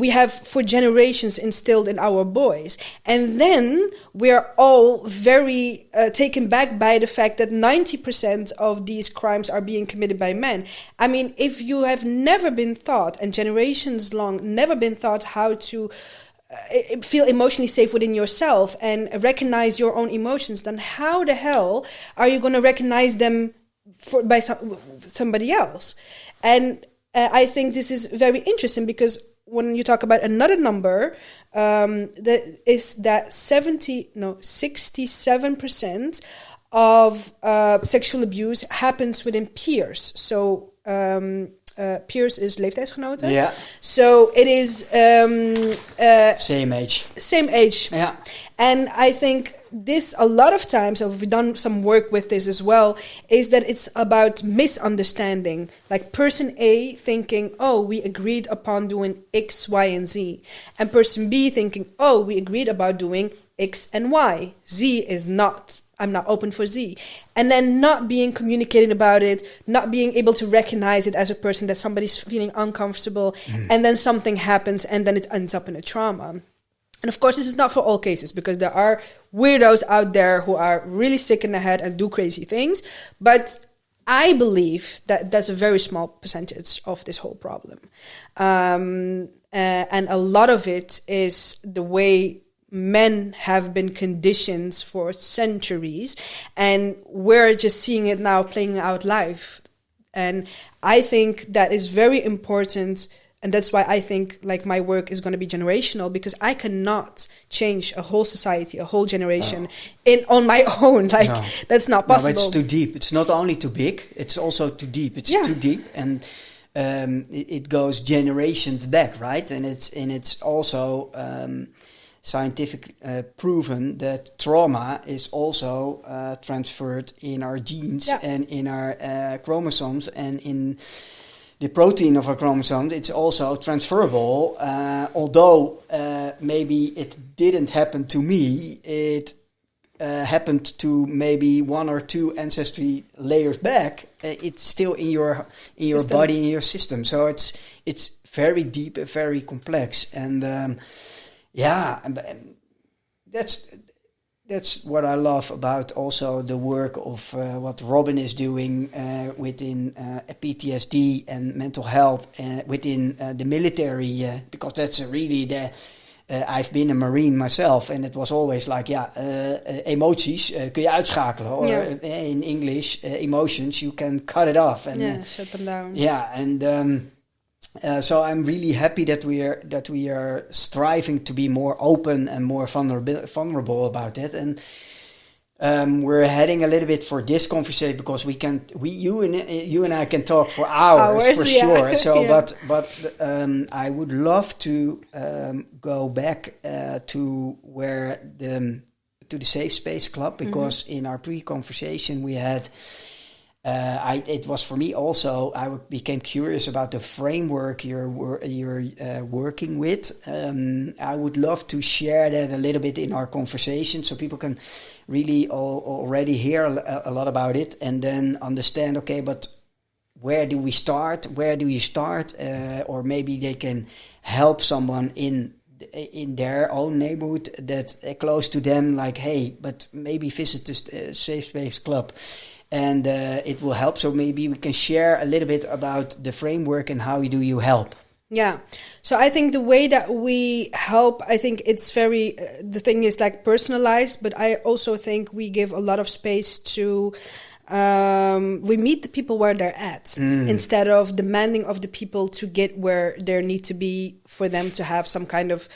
have for generations instilled in our boys. And then we are all very taken back by the fact that 90% of these crimes are being committed by men. I mean, if you have never been thought, and generations long never been taught how to feel emotionally safe within yourself and recognize your own emotions, then how the hell are you going to recognize them by somebody else? And I think this is very interesting, because when you talk about another number, that is that 67% of sexual abuse happens within peers. So peers is leeftijdsgenoten. Yeah. So it is same age. Same age. Yeah. And I think this, a lot of times, we've done some work with this as well, is that it's about misunderstanding. Like person A thinking, oh, we agreed upon doing X, Y, and Z. And person B thinking, oh, we agreed about doing X and Y. Z is not. I'm not open for Z. And then not being communicated about it, not being able to recognize it as a person that somebody's feeling uncomfortable, and then something happens and then it ends up in a trauma. And of course, this is not for all cases, because there are weirdos out there who are really sick in the head and do crazy things. But I believe that that's a very small percentage of this whole problem. And a lot of it is the way men have been conditioned for centuries, and we're just seeing it now playing out live. And I think that is very important, and that's why I think like my work is going to be generational, because I cannot change a whole society, a whole generation on my own. Like that's not possible. No, it's too deep. It's not only too big, it's also too deep. It's too deep, and it goes generations back, right? And it's also scientific proven that trauma is also transferred in our genes and in our chromosomes, and in the protein of our chromosomes. It's also transferable, although maybe it didn't happen to me. It happened to maybe 1 or 2 ancestry layers back. It's still in your body, in your system. So it's very deep and very complex, and that's what I love about also the work of what Robin is doing within PTSD and mental health within the military, because that's really I've been a Marine myself, and it was always like, emoties kun je uitschakelen, or in English, emotions, you can cut it off. And, shut them down. Yeah, and so I'm really happy that we are striving to be more open and more vulnerable about it. And We're heading a little bit for this conversation because you and I can talk for hours for sure. So, yeah. but I would love to go back to the Safe Space Club, because in our pre-conversation we had. It was for me also. I became curious about the framework you're working with. I would love to share that a little bit in our conversation, so people can really already hear a lot about it, and then understand. Okay, but where do we start? Where do you start? Or maybe they can help someone in their own neighborhood that close to them. Like, hey, but maybe visit the Safe Space Club. And it will help. So maybe we can share a little bit about the framework and how do you help. Yeah. So I think the way that we help, I think it's very, the thing is like personalized, but I also think we give a lot of space to, we meet the people where they're at instead of demanding of the people to get where they need to be for them to have some kind of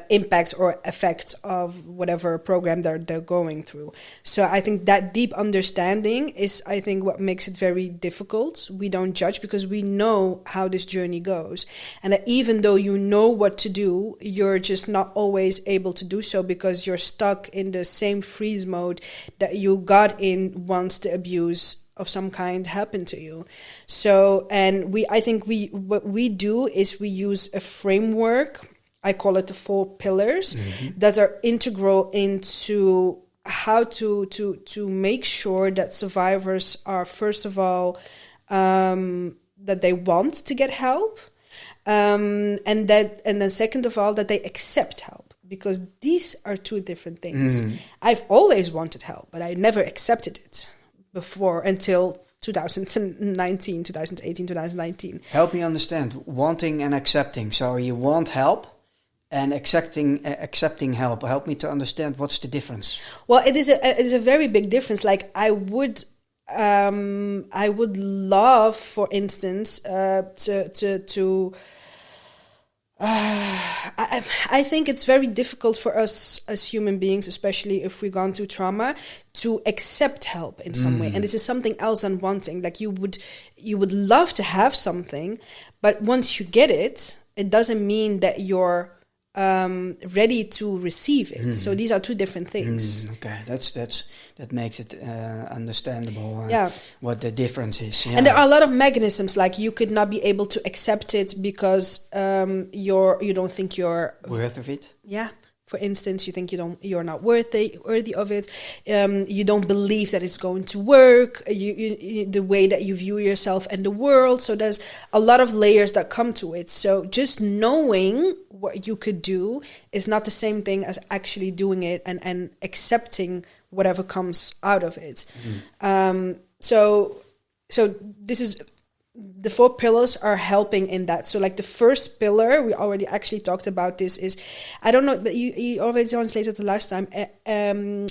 impact or effect of whatever program they're going through. So I think that deep understanding is, I think, what makes it very difficult. We don't judge because we know how this journey goes. And that even though you know what to do, you're just not always able to do so because you're stuck in the same freeze mode that you got in once the abuse of some kind happened to you. So, and what we do is we use a framework. I call it the 4 pillars that are integral into how to make sure that survivors are, first of all, that they want to get help, and then second of all, that they accept help, because these are 2 different things. I've always wanted help, but I never accepted it before until 2019, 2018, 2019. Help me understand wanting and accepting. So you want help. And accepting help. Help me to understand what's the difference. Well, it is a very big difference. Like I would love, for instance, I think it's very difficult for us as human beings, especially if we've gone through trauma, to accept help in some way. And this is something else than wanting. Like you would love to have something, but once you get it, it doesn't mean that you're ready to receive it. So these are 2 different things. Okay, that makes it understandable. Yeah. What the difference is. Yeah. And there are a lot of mechanisms, like you could not be able to accept it because you don't think you're worth of it. Yeah. For instance, you think you're not worthy of it. You don't believe that it's going to work. You the way that you view yourself and the world. So there's a lot of layers that come to it. So just knowing what you could do is not the same thing as actually doing it and accepting whatever comes out of it. So this is. The 4 pillars are helping in that. So like the first pillar, we already actually talked about this, is, I don't know, but you already translated the last time, in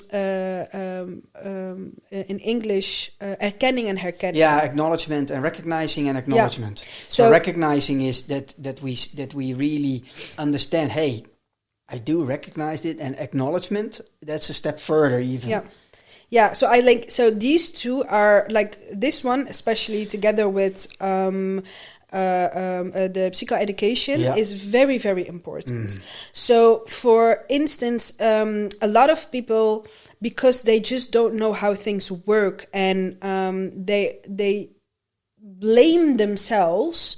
English, erkenning and herkenning. Yeah, acknowledgement and recognizing and acknowledgement. Yeah. So recognizing is that we really understand, hey, I do recognize it, and acknowledgement, that's a step further even. Yeah. Yeah, so these 2 are like this one, especially together with the psychoeducation, is very, very important. So, for instance, a lot of people, because they just don't know how things work, and they blame themselves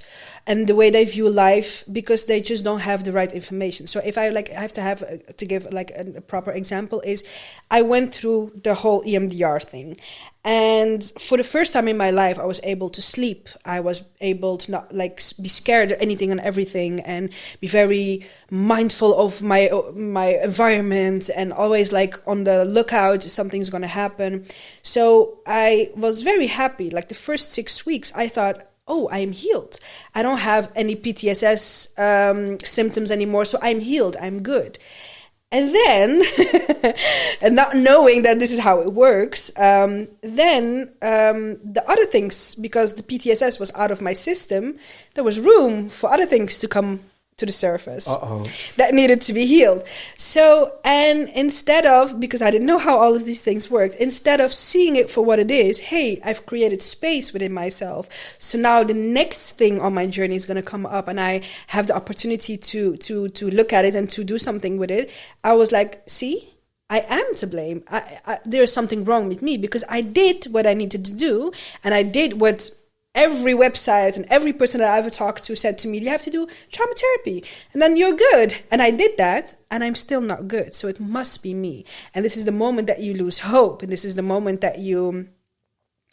and the way they view life because they just don't have the right information. So if I have to give like a proper example, is I went through the whole EMDR thing, and for the first time in my life, I was able to sleep. I was able to not like be scared of anything and everything, and be very mindful of my environment, and always like on the lookout, something's going to happen. So I was very happy. Like the first 6 weeks, I thought, oh, I am healed. I don't have any PTSS symptoms anymore, so I'm healed. I'm good. And then, and not knowing that this is how it works, then the other things, because the PTSS was out of my system, there was room for other things to come to the surface Uh-oh. that needed to be healed. So, and instead of, because I didn't know how all of these things worked, instead of seeing it for what it is, hey, I've created space within myself. So now the next thing on my journey is going to come up, and I have the opportunity to look at it and to do something with it. I was like, see, I am to blame. There is something wrong with me because I did what I needed to do, and I did what every website and every person that I ever talked to said to me, you have to do trauma therapy and then you're good. And I did that and I'm still not good. So it must be me. And this is the moment that you lose hope. And this is the moment that you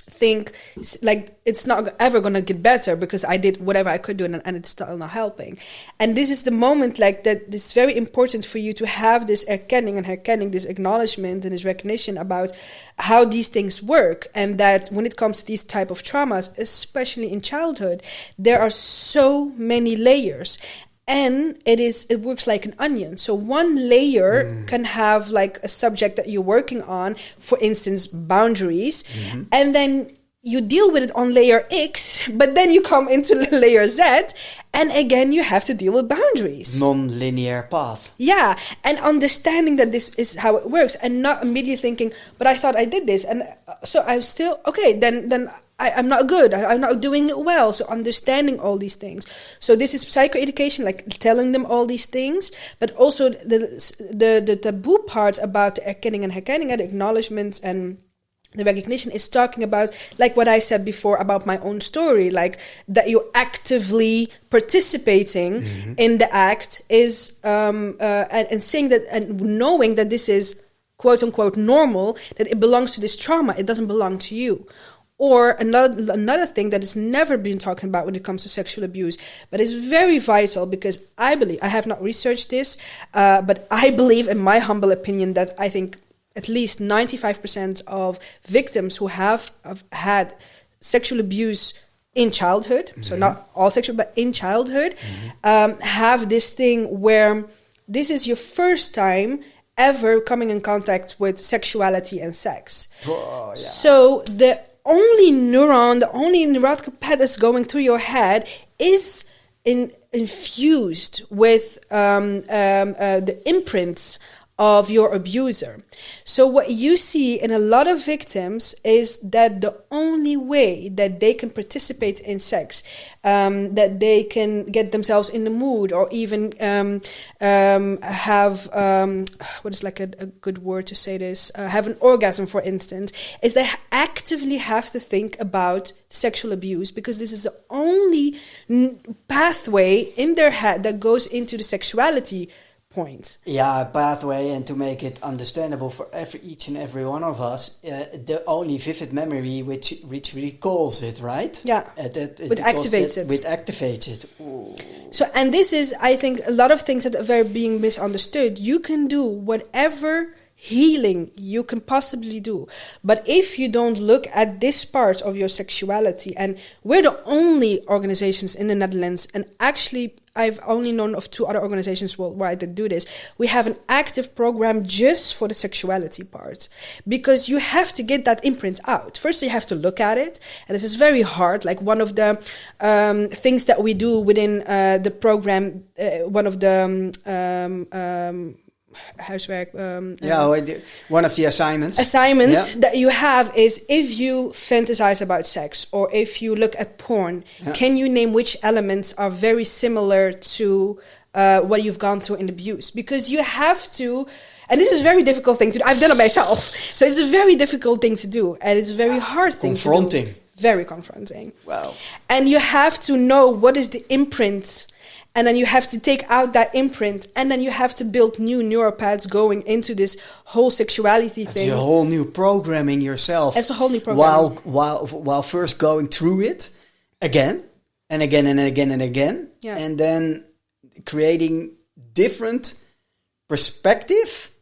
think like it's not ever going to get better because I did whatever I could do and it's still not helping. And this is the moment like that it's very important for you to have this herkenning, this acknowledgement and this recognition about how these things work, and that when it comes to these type of traumas, especially in childhood, there are so many layers. And it works like an onion. So one layer can have like a subject that you're working on, for instance, boundaries. And then you deal with it on layer X, but then you come into layer Z, and again, you have to deal with boundaries. Non-linear path. Yeah, and understanding that this is how it works, and not immediately thinking, but I thought I did this, and so I'm still, okay, then I'm not good. I'm not doing it well. So understanding all these things. So this is psychoeducation, like telling them all these things, but also the taboo part about the erkenning and herkenning, the acknowledgement and the recognition is talking about, like what I said before about my own story, like that you're actively participating in the act is, and saying that and knowing that this is quote unquote normal, that it belongs to this trauma. It doesn't belong to you. Or another thing that has never been talking about when it comes to sexual abuse, but is very vital because I believe, I have not researched this, but I believe, in my humble opinion, that I think at least 95% of victims who have had sexual abuse in childhood, so not all sexual, but in childhood, have this thing where this is your first time ever coming in contact with sexuality and sex. Oh, yeah. So the only neurological path that's going through your head is infused with the imprints of your abuser. So what you see in a lot of victims is that the only way that they can participate in sex, that they can get themselves in the mood, or even have, what is like a good word to say this, have an orgasm, for instance, is they actively have to think about sexual abuse, because this is the only pathway in their head that goes into the sexuality point. Yeah, a pathway, and to make it understandable for each and every one of us, the only vivid memory which recalls it, right? Yeah, which activates it. Which activates it. Ooh. So, and this is, I think, a lot of things that are very being misunderstood. You can do whatever healing you can possibly do, but if you don't look at this part of your sexuality, and we're the only organizations in the Netherlands, and actually I've only known of 2 other organizations worldwide that do this. We have an active program just for the sexuality part, because you have to get that imprint out. First, you have to look at it, and this is very hard. Like one of the things that we do within the program, one of the huiswerk. One of the assignments that you have is, if you fantasize about sex or if you look at porn, can you name which elements are very similar to what you've gone through in abuse? Because you have to, and this is a very difficult thing to do. I've done it myself. So it's a very difficult thing to do, and it's a very hard thing to do. Confronting. Very confronting. Wow. And you have to know what is the imprint, and then you have to take out that imprint, and then you have to build new neuropaths going into this whole sexuality thing. It's a whole new programming yourself. It's a whole new program. While first going through it again and again and again and again, and then creating different perspective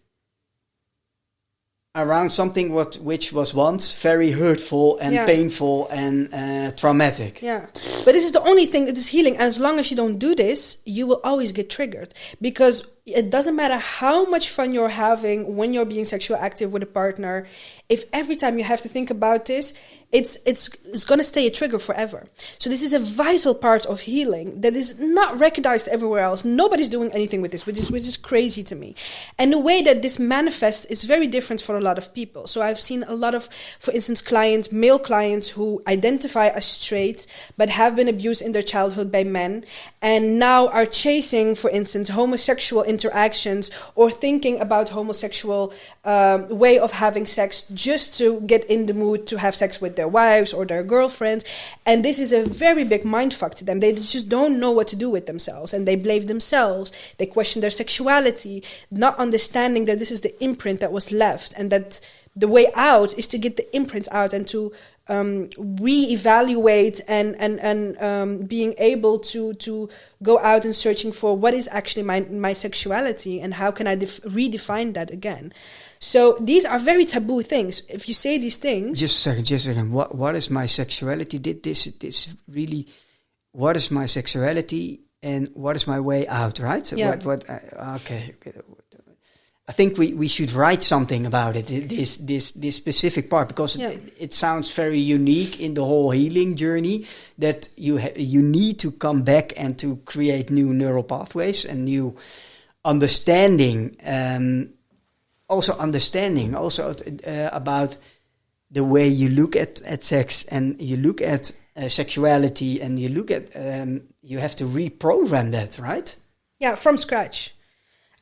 around something which was once very hurtful and painful and traumatic. Yeah, but this is the only thing that is healing. And as long as you don't do this, you will always get triggered. Because it doesn't matter how much fun you're having when you're being sexually active with a partner. If every time you have to think about this, it's going to stay a trigger forever. So this is a vital part of healing that is not recognized everywhere else. Nobody's doing anything with this, which is crazy to me. And the way that this manifests is very different for a lot of people. So I've seen a lot of, for instance, male clients who identify as straight but have been abused in their childhood by men and now are chasing, for instance, homosexual interactions or thinking about homosexual way of having sex just to get in the mood to have sex with their wives or their girlfriends. And this is a very big mindfuck to them. They just don't know what to do with themselves, and they blame themselves. They question their sexuality, not understanding that this is the imprint that was left, and that the way out is to get the imprint out and to reevaluate and being able to go out and searching for what is actually my sexuality and how can I redefine that again. So these are very taboo things. If you say these things... Just a second. What is my sexuality? This really... What is my sexuality and what is my way out, right? So yeah. Okay. I think we should write something about it, this specific part, because it sounds very unique in the whole healing journey, that you need to come back and to create new neural pathways and new understanding, also about the way you look at sex and you look at sexuality and you look at, you have to reprogram that, right? Yeah, from scratch.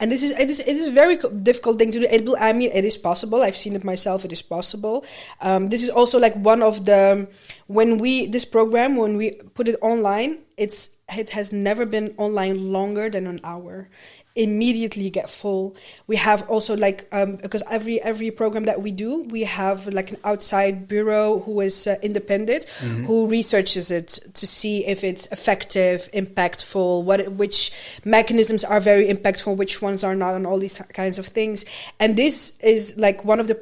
And it is a very difficult thing to do. It is possible. I've seen it myself. It is possible. This is also like one of the, when we put it online, it has never been online longer than an hour. Immediately get full. We have also because every program that we do, we have like an outside bureau who is independent, who researches it to see if it's effective, impactful, which mechanisms are very impactful, which ones are not, and all these kinds of things. And this is like one of the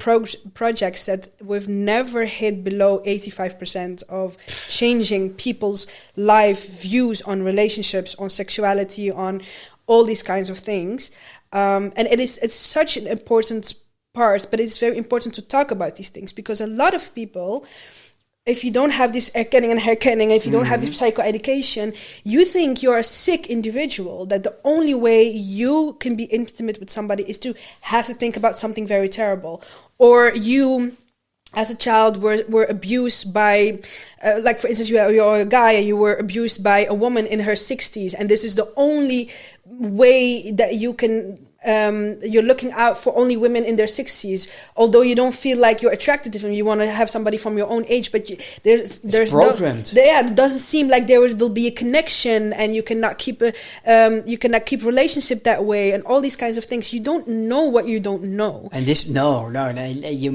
projects that we've never hit below 85% of changing people's life views on relationships, on sexuality, on all these kinds of things. And it's such an important part, but it's very important to talk about these things, because a lot of people, if you don't have this erkenning and herkenning, if you don't have this psychoeducation, you think you're a sick individual, that the only way you can be intimate with somebody is to have to think about something very terrible. Or you, as a child, were abused by, like for instance, you're a guy and you were abused by a woman in her 60s, and this is the only way that you can, you're looking out for only women in their 60s, although you don't feel like you're attracted to them. You want to have somebody from your own age, but there's programmed. It doesn't seem like there will be a connection, and you cannot keep relationship that way, and all these kinds of things. You don't know what you don't know. And this, no, you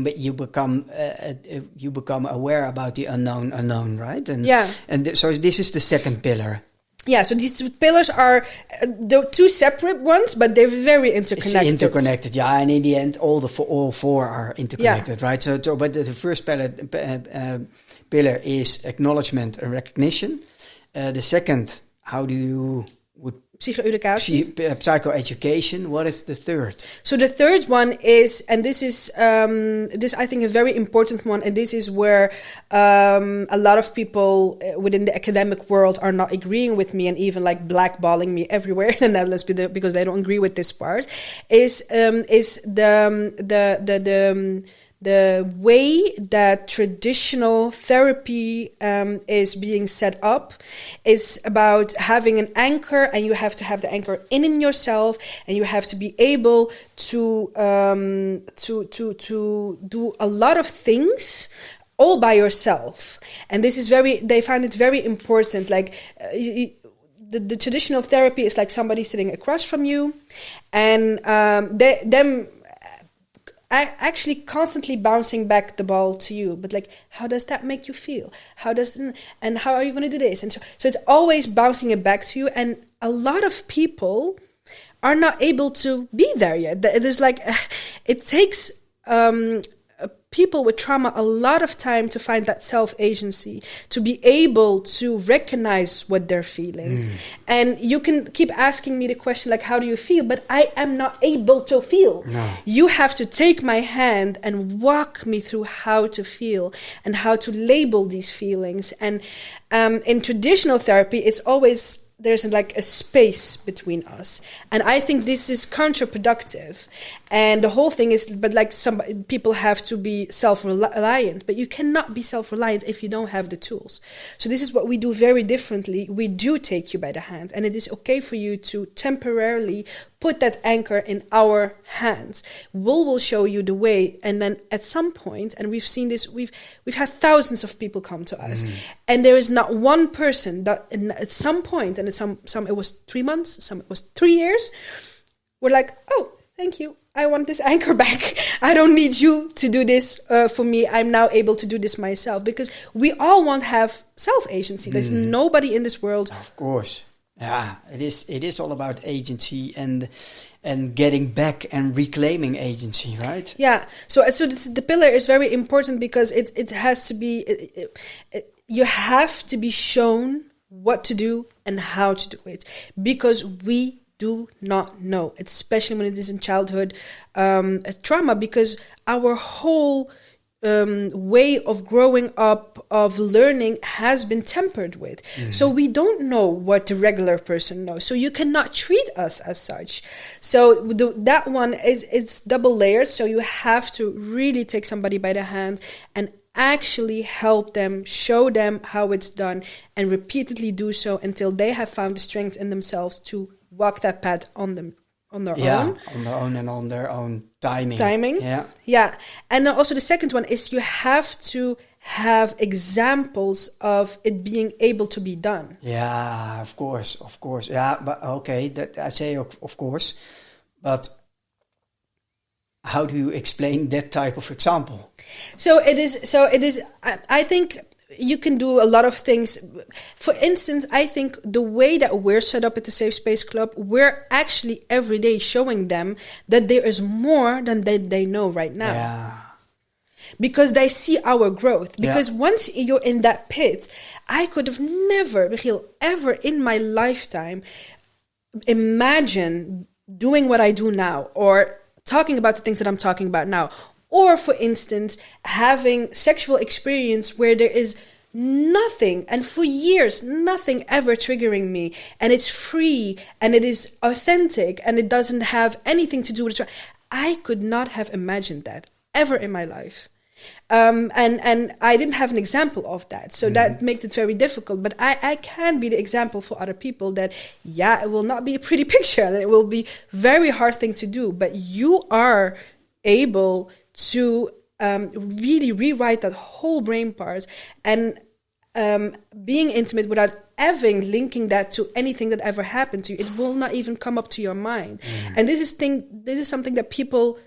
become aware about the unknown, right? And so this is the second pillar. Yeah, so these two pillars are the two separate ones, but they're very interconnected. It's interconnected, yeah, and in the end, all four are interconnected, right? So, but the first pillar is acknowledgement and recognition. The second, how do you psychoeducation? What is the third? So the third one is, and this is I think a very important one, and this is where a lot of people within the academic world are not agreeing with me, and even like blackballing me everywhere in the Netherlands because they don't agree with this part. Is the way that traditional therapy is being set up is about having an anchor, and you have to have the anchor in yourself, and you have to be able to do a lot of things all by yourself. And this is they find it very important. Like the traditional therapy is like somebody sitting across from you, and them actually constantly bouncing back the ball to you, but like, how does that make you feel? And how are you going to do this? And so it's always bouncing it back to you. And a lot of people are not able to be there yet. There's like, it takes people with trauma a lot of time to find that self-agency, to be able to recognize what they're feeling. And you can keep asking me the question, like, how do you feel? But I am not able to feel. No. You have to take my hand and walk me through how to feel and how to label these feelings. And in traditional therapy, it's always... there's like a space between us, and I think this is counterproductive. And the whole thing is, but like some people have to be self-reliant, but you cannot be self-reliant if you don't have the tools. So this is what we do very differently. We do take you by the hand, and it is okay for you to temporarily put that anchor in our hands. Will show you the way, and then at some point, and we've seen this, we've had thousands of people come to us, and there is not one person that at some point, and some it was 3 months, some it was 3 years, we're like, oh, thank you, I want this anchor back. I don't need you to do this for me. I'm now able to do this myself, because we all want to have self-agency. There's nobody in this world. Of course. Yeah, it is all about agency and getting back and reclaiming agency, right? Yeah. So the pillar is very important, because it has to be, you have to be shown what to do and how to do it, because we do not know, especially when it is in childhood trauma, because our whole way of growing up, of learning, has been tempered with. So we don't know what the regular person knows. So you cannot treat us as such. So that one it's double layered. So you have to really take somebody by the hand and actually help them, show them how it's done, and repeatedly do so until they have found the strength in themselves to walk that path on their own. On their own and on their own timing. Yeah. And then also the second one is you have to have examples of it being able to be done. Yeah, of course. Yeah, but okay, that I say of course, but how do you explain that type of example? So it is. I think you can do a lot of things. For instance, I think the way that we're set up at the Safe Space Club, we're actually every day showing them that there is more than they know right now. Yeah. Because they see our growth. Because once you're in that pit, I could have never, Michiel, ever in my lifetime imagine doing what I do now, or talking about the things that I'm talking about now. Or, for instance, having sexual experience where there is nothing, and for years, nothing ever triggering me. And it's free, and it is authentic, and it doesn't have anything to do with it. I could not have imagined that ever in my life. And I didn't have an example of that. So that makes it very difficult. But I can be the example for other people that, it will not be a pretty picture, and it will be very hard thing to do. But you are able to really rewrite that whole brain part, and being intimate without ever linking that to anything that ever happened to you. It will not even come up to your mind. And this is something that people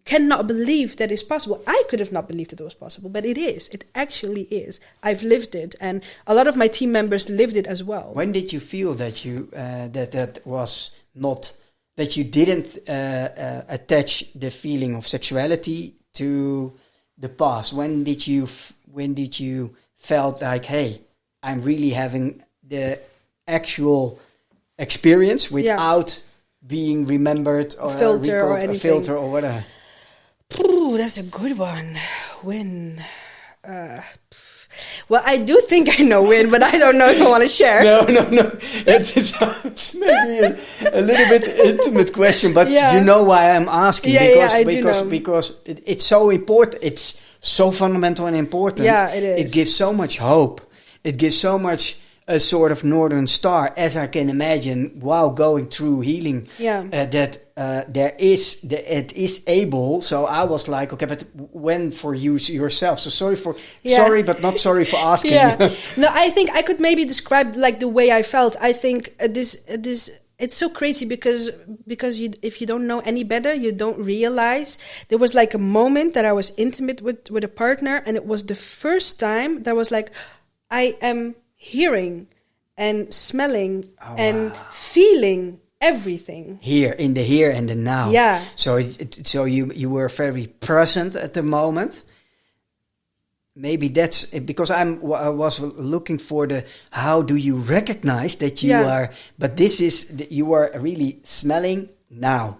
cannot believe that is possible. I could have not believed that it was possible, but it is. It actually is. I've lived it, and a lot of my team members lived it as well. When did you feel that you that was not, that you didn't attach the feeling of sexuality to the past? When did you felt like, hey, I'm really having the actual experience without being remembered or filter or anything, a filter or whatever? Ooh, that's a good one. When? Well, I do think I know when, but I don't know if I want to share. No. It's maybe a little bit intimate question, but you know why I'm asking. Because it's so important. It's so fundamental and important. Yeah, it is. It gives so much hope. It gives so much a sort of northern star, as I can imagine, while going through healing. That it is able. So I was like, okay, but when for you yourself? So sorry, but not sorry for asking. No, I think I could maybe describe like the way I felt. I think this it's so crazy because if you don't know any better, you don't realize. There was like a moment that I was intimate with a partner, and it was the first time that was like, I am hearing and smelling and feeling everything in the here and the now. Yeah. So you were very present at the moment, maybe that's because I was looking for how do you recognize that you are, but this is, you are really smelling now,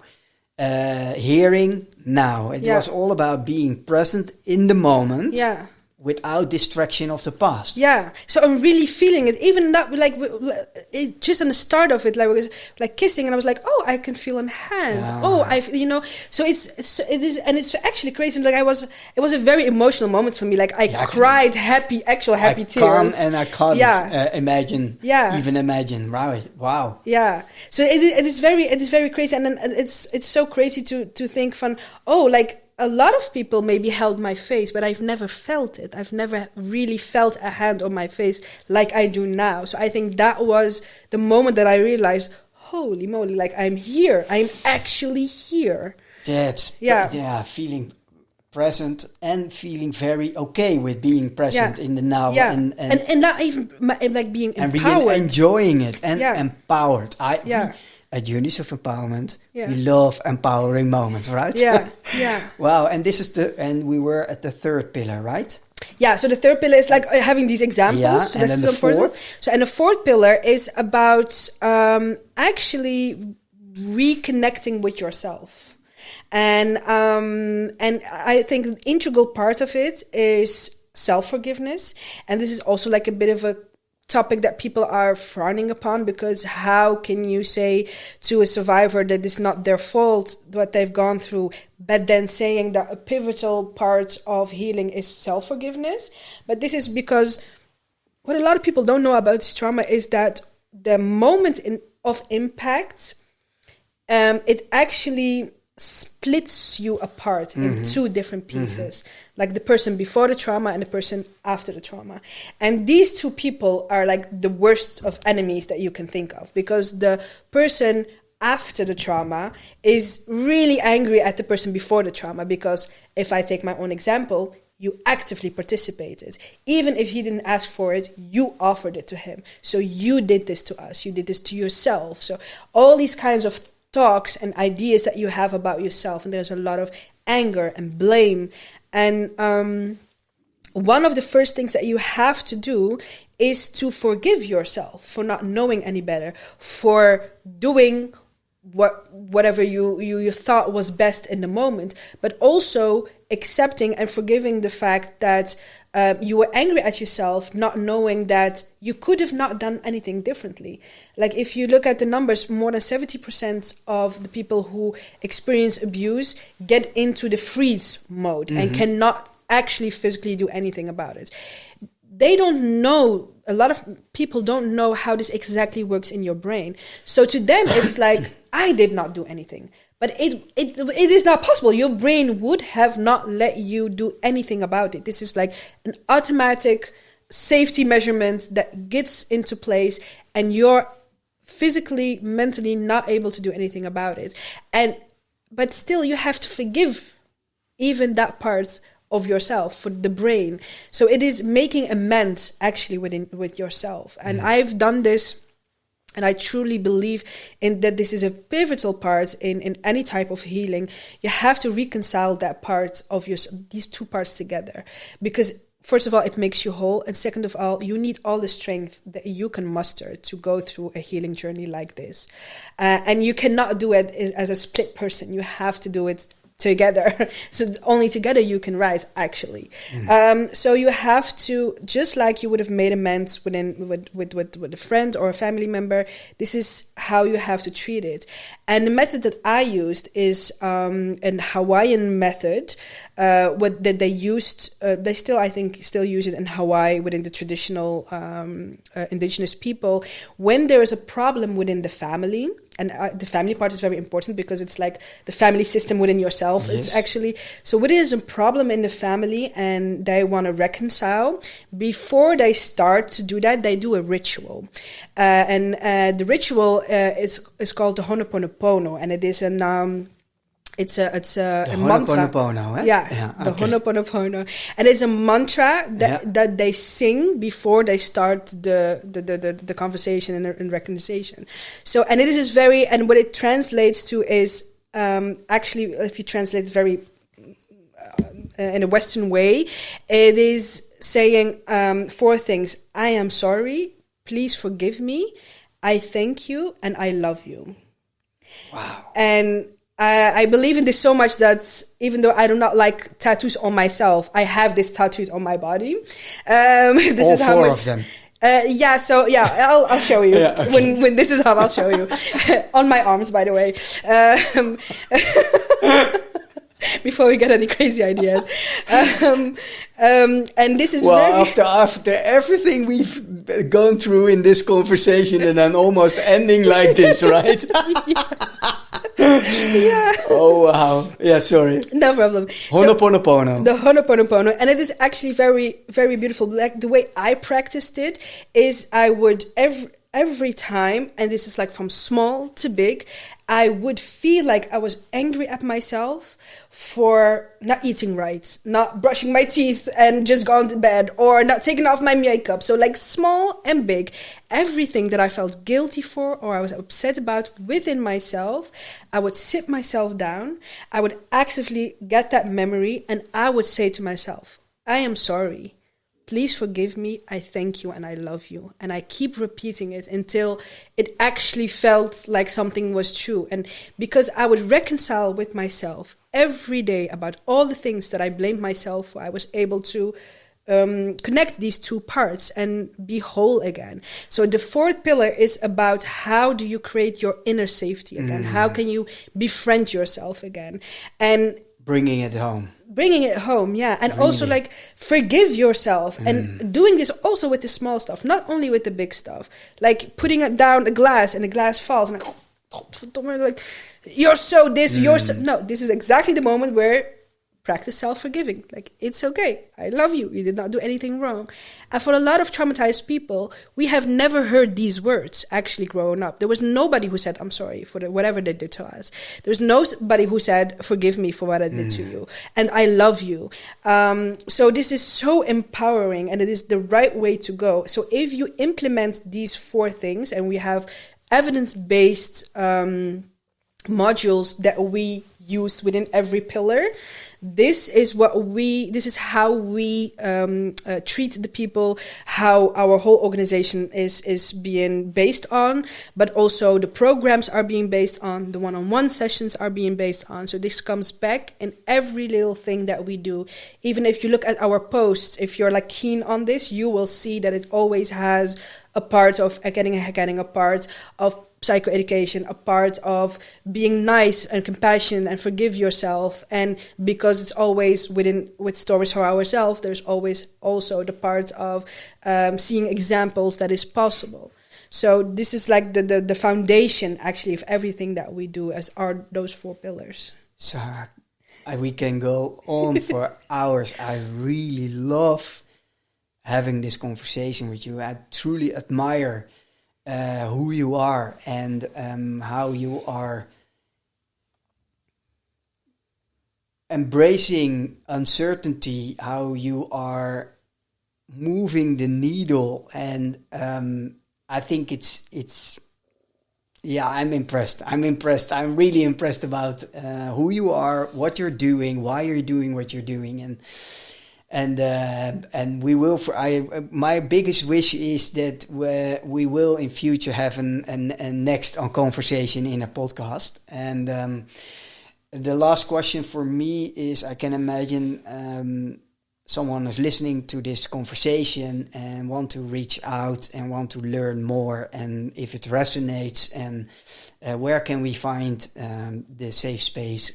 hearing now. It was all about being present in the moment. Yeah. Without distraction of the past. Yeah, so I'm really feeling it. Even that, just on the start of it, like kissing, and I was like, oh, I can feel a hand. Yeah. Oh, So it is, and it's actually crazy. Like it was a very emotional moment for me. Like I cried happy tears. I can't imagine. Yeah. Even imagine. Wow. Yeah. So it is very crazy, and then it's so crazy to think from a lot of people maybe held my face, but I've never felt it. I've never really felt a hand on my face like I do now. So I think that was the moment that I realized, holy moly, like I'm here. I'm actually here. That's feeling present and feeling very okay with being present in the now. Yeah. And not even like being empowered. And really enjoying it and empowered. At Journeys of Empowerment, we love empowering moments, right? Yeah. Wow, and and we were at the third pillar, right? Yeah, so the third pillar is like having these examples. Yeah, so and then the fourth? So, and the fourth pillar is about actually reconnecting with yourself. And I think an integral part of it is self-forgiveness. And this is also like a bit of a topic that people are frowning upon, because how can you say to a survivor that it's not their fault what they've gone through, but then saying that a pivotal part of healing is self-forgiveness? But this is because what a lot of people don't know about this trauma is that the moment of impact, it actually splits you apart in two different pieces, like the person before the trauma and the person after the trauma. And these two people are like the worst of enemies that you can think of, because the person after the trauma is really angry at the person before the trauma, because if I take my own example, you actively participated. Even if he didn't ask for it, you offered it to him. So you did this to us. You did this to yourself. So all these kinds of talks and ideas that you have about yourself, and there's a lot of anger and blame. And one of the first things that you have to do is to forgive yourself for not knowing any better, for doing whatever you thought was best in the moment, but also accepting and forgiving the fact that you were angry at yourself, not knowing that you could have not done anything differently. Like if you look at the numbers, more than 70% of the people who experience abuse get into the freeze mode and cannot actually physically do anything about it. They don't know, a lot of people don't know how this exactly works in your brain. So to them, it's like, I did not do anything. But it is not possible. Your brain would have not let you do anything about it. This is like an automatic safety measurement that gets into place, and you're physically, mentally not able to do anything about it. But still, you have to forgive even that part of yourself, for the brain. So it is making amends actually with yourself. And I've done this. And I truly believe in that this is a pivotal part in any type of healing. You have to reconcile that part of these two parts together. Because first of all, it makes you whole. And second of all, you need all the strength that you can muster to go through a healing journey like this. And you cannot do it as a split person. You have to do it together. So only together you can rise, actually. So you have to, just like you would have made amends with a friend or a family member, this is how you have to treat it. And the method that I used is an Hawaiian method. What that they used, they still, I think, use it in Hawaii within the traditional indigenous people. When there is a problem within the family, and the family part is very important because it's like the family system within yourself. Yes. It's actually, so when there's a problem in the family and they want to reconcile, before they start to do that, they do a ritual. And the ritual is called the Ho'oponopono, and it is it's a mantra. Ho'oponopono, eh? Yeah, the Ho'oponopono. And it's a mantra that they sing before they start the conversation and reconciliation. So, and it is very, and what it translates to is, actually, if you translate very in a Western way, it is saying 4 things. I am sorry. Please forgive me. I thank you. And I love you. Wow. And I believe in this so much that even though I do not like tattoos on myself, I have this tattooed on my body. This All is how 4 much, of them. I'll show you. Yeah, okay. When this is how I'll show you. On my arms, by the way. Before we get any crazy ideas. And this is after everything we've gone through in this conversation, and I'm almost ending like this, right? Yeah. Oh, wow. Yeah, sorry. No problem. Ho'oponopono. The Ho'oponopono. And it is actually very, very beautiful. Like the way I practiced it is I would every time, and this is like from small to big, I would feel like I was angry at myself for not eating right, not brushing my teeth and just going to bed, or not taking off my makeup. So like small and big, everything that I felt guilty for or I was upset about within myself, I would sit myself down, I would actively get that memory, and I would say to myself, I am sorry. Please forgive me, I thank you, and I love you. And I keep repeating it until it actually felt like something was true. And because I would reconcile with myself every day about all the things that I blamed myself for, I was able to connect these 2 parts and be whole again. So the 4th pillar is about how do you create your inner safety again? How can you befriend yourself again? And bringing it home. Yeah. And really, also like forgive yourself and doing this also with the small stuff, not only with the big stuff. Like putting it down a glass and the glass falls and like, you're so this, you're so... No, this is exactly the moment where practice self-forgiving. Like, it's okay. I love you. You did not do anything wrong. And for a lot of traumatized people, we have never heard these words actually growing up. There was nobody who said, I'm sorry for whatever they did to us. There was nobody who said, forgive me for what I did to you. And I love you. So this is so empowering, and it is the right way to go. So if you implement these 4 things, and we have evidence-based modules that we use within every pillar, this is how we treat the people, how our whole organization is being based on, but also the programs are being based on, the one-on-one sessions are being based on. So this comes back in every little thing that we do. Even if you look at our posts, if you're like keen on this, you will see that it always has a part of getting a part of psychoeducation, a part of being nice and compassionate and forgive yourself. And because it's always with stories for ourselves, there's always also the part of seeing examples that is possible. So this is like the foundation actually of everything that we do, as are those 4 pillars. Sarah, we can go on for hours. I really love having this conversation with you. I truly admire who you are and how you are embracing uncertainty, how you are moving the needle, and I think it's I'm impressed. I'm really impressed about who you are, what you're doing, why you're doing what you're doing, and we will. My biggest wish is that we will in future have a next conversation in a podcast. And the last question for me is: I can imagine someone is listening to this conversation and want to reach out and want to learn more, and if it resonates, and where can we find the Safe Space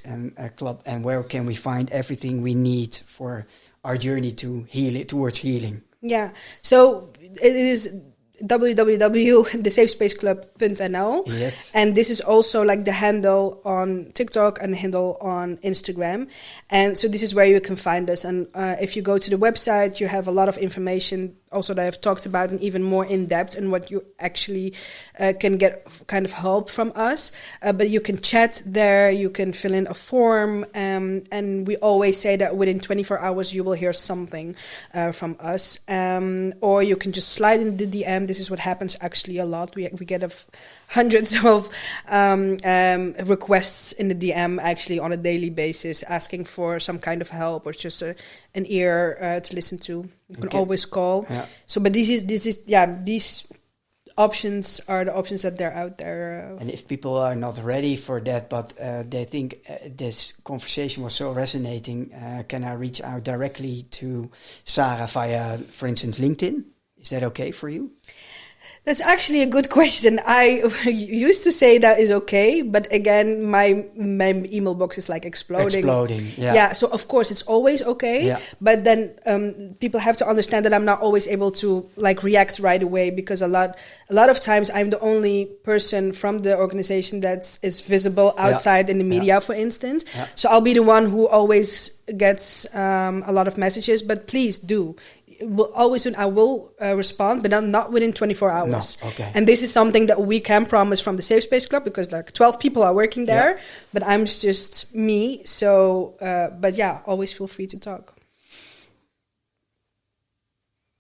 Club, and where can we find everything we need for our journey to towards healing? Yeah, so it is www.thesafespaceclub.nl. Yes. And this is also like the handle on TikTok and the handle on Instagram. And so this is where you can find us. And if you go to the website, you have a lot of information also that I've talked about, and even more in depth, and what you actually can get kind of help from us. But you can chat there, you can fill in a form, and we always say that within 24 hours you will hear something from us. Or you can just slide in the DM. This is what happens actually a lot. We get hundreds of requests in the DM actually on a daily basis, asking for some kind of help or just an ear to listen to. You can always call. Yeah. So, but these options are the options that they're out there. And if people are not ready for that, but they think this conversation was so resonating, can I reach out directly to Sara via, for instance, LinkedIn? Is that okay for you? That's actually a good question. I used to say that is okay, but again, my email box is like exploding. Yeah. So of course it's always okay, but then people have to understand that I'm not always able to like react right away, because a lot of times I'm the only person from the organization that is visible outside in the media, for instance. Yeah. So I'll be the one who always gets a lot of messages. But please do. I will respond, but not within 24 hours. No, okay. And this is something that we can promise from the Safe Space Club, because like 12 people are working there, but I'm just me. So, but yeah, always feel free to talk.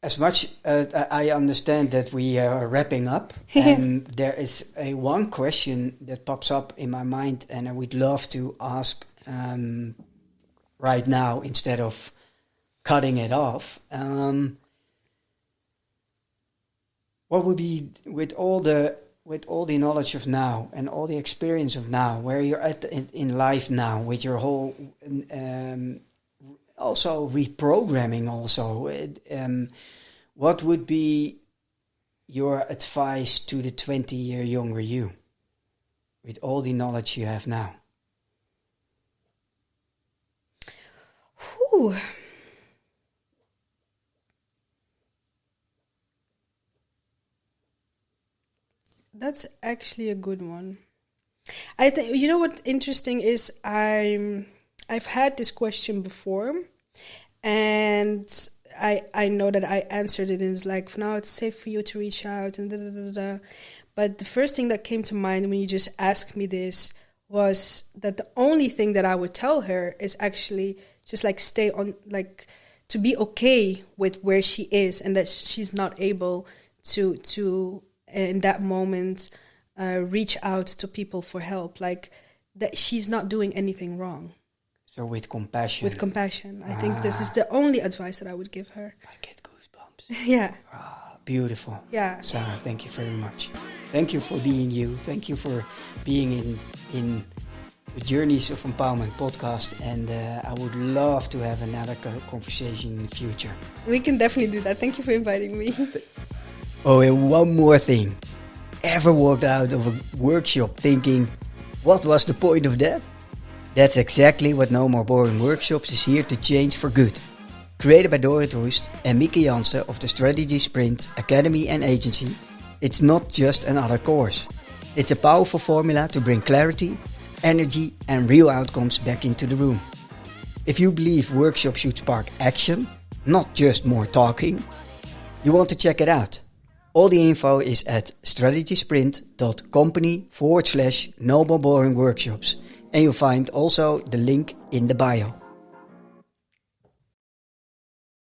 As much I understand that we are wrapping up, and there is one question that pops up in my mind, and I would love to ask right now instead of cutting it off. What would be, with all the knowledge of now and all the experience of now, where you're at in life now, with your whole also reprogramming also, what would be your advice to the 20-year younger you with all the knowledge you have now? Whew. That's actually a good one. I think, you know what interesting is, I've had this question before, and I know that I answered it, and it's like, for now it's safe for you to reach out and da da da da. But the first thing that came to mind when you just asked me this was that the only thing that I would tell her is actually just like stay on, like to be okay with where she is, and that she's not able to in that moment reach out to people for help, like that she's not doing anything wrong. So with compassion. I think this is the only advice that I would give her. I get goosebumps. Yeah. Beautiful. Yeah. Sara, thank you very much. Thank you for being you. Thank you for being in the Journeys of Empowerment podcast. And I would love to have another conversation in the future. We can definitely do that. Thank you for inviting me. Oh, and one more thing. Ever walked out of a workshop thinking, what was the point of that? That's exactly what No More Boring Workshops is here to change for good. Created by Dorrit Roest and Mieke Jansen of the Strategy Sprint Academy and Agency, it's not just another course. It's a powerful formula to bring clarity, energy and real outcomes back into the room. If you believe workshops should spark action, not just more talking, you want to check it out. All the info is at strategysprint.company/No More Boring Workshops. And you'll find also the link in the bio.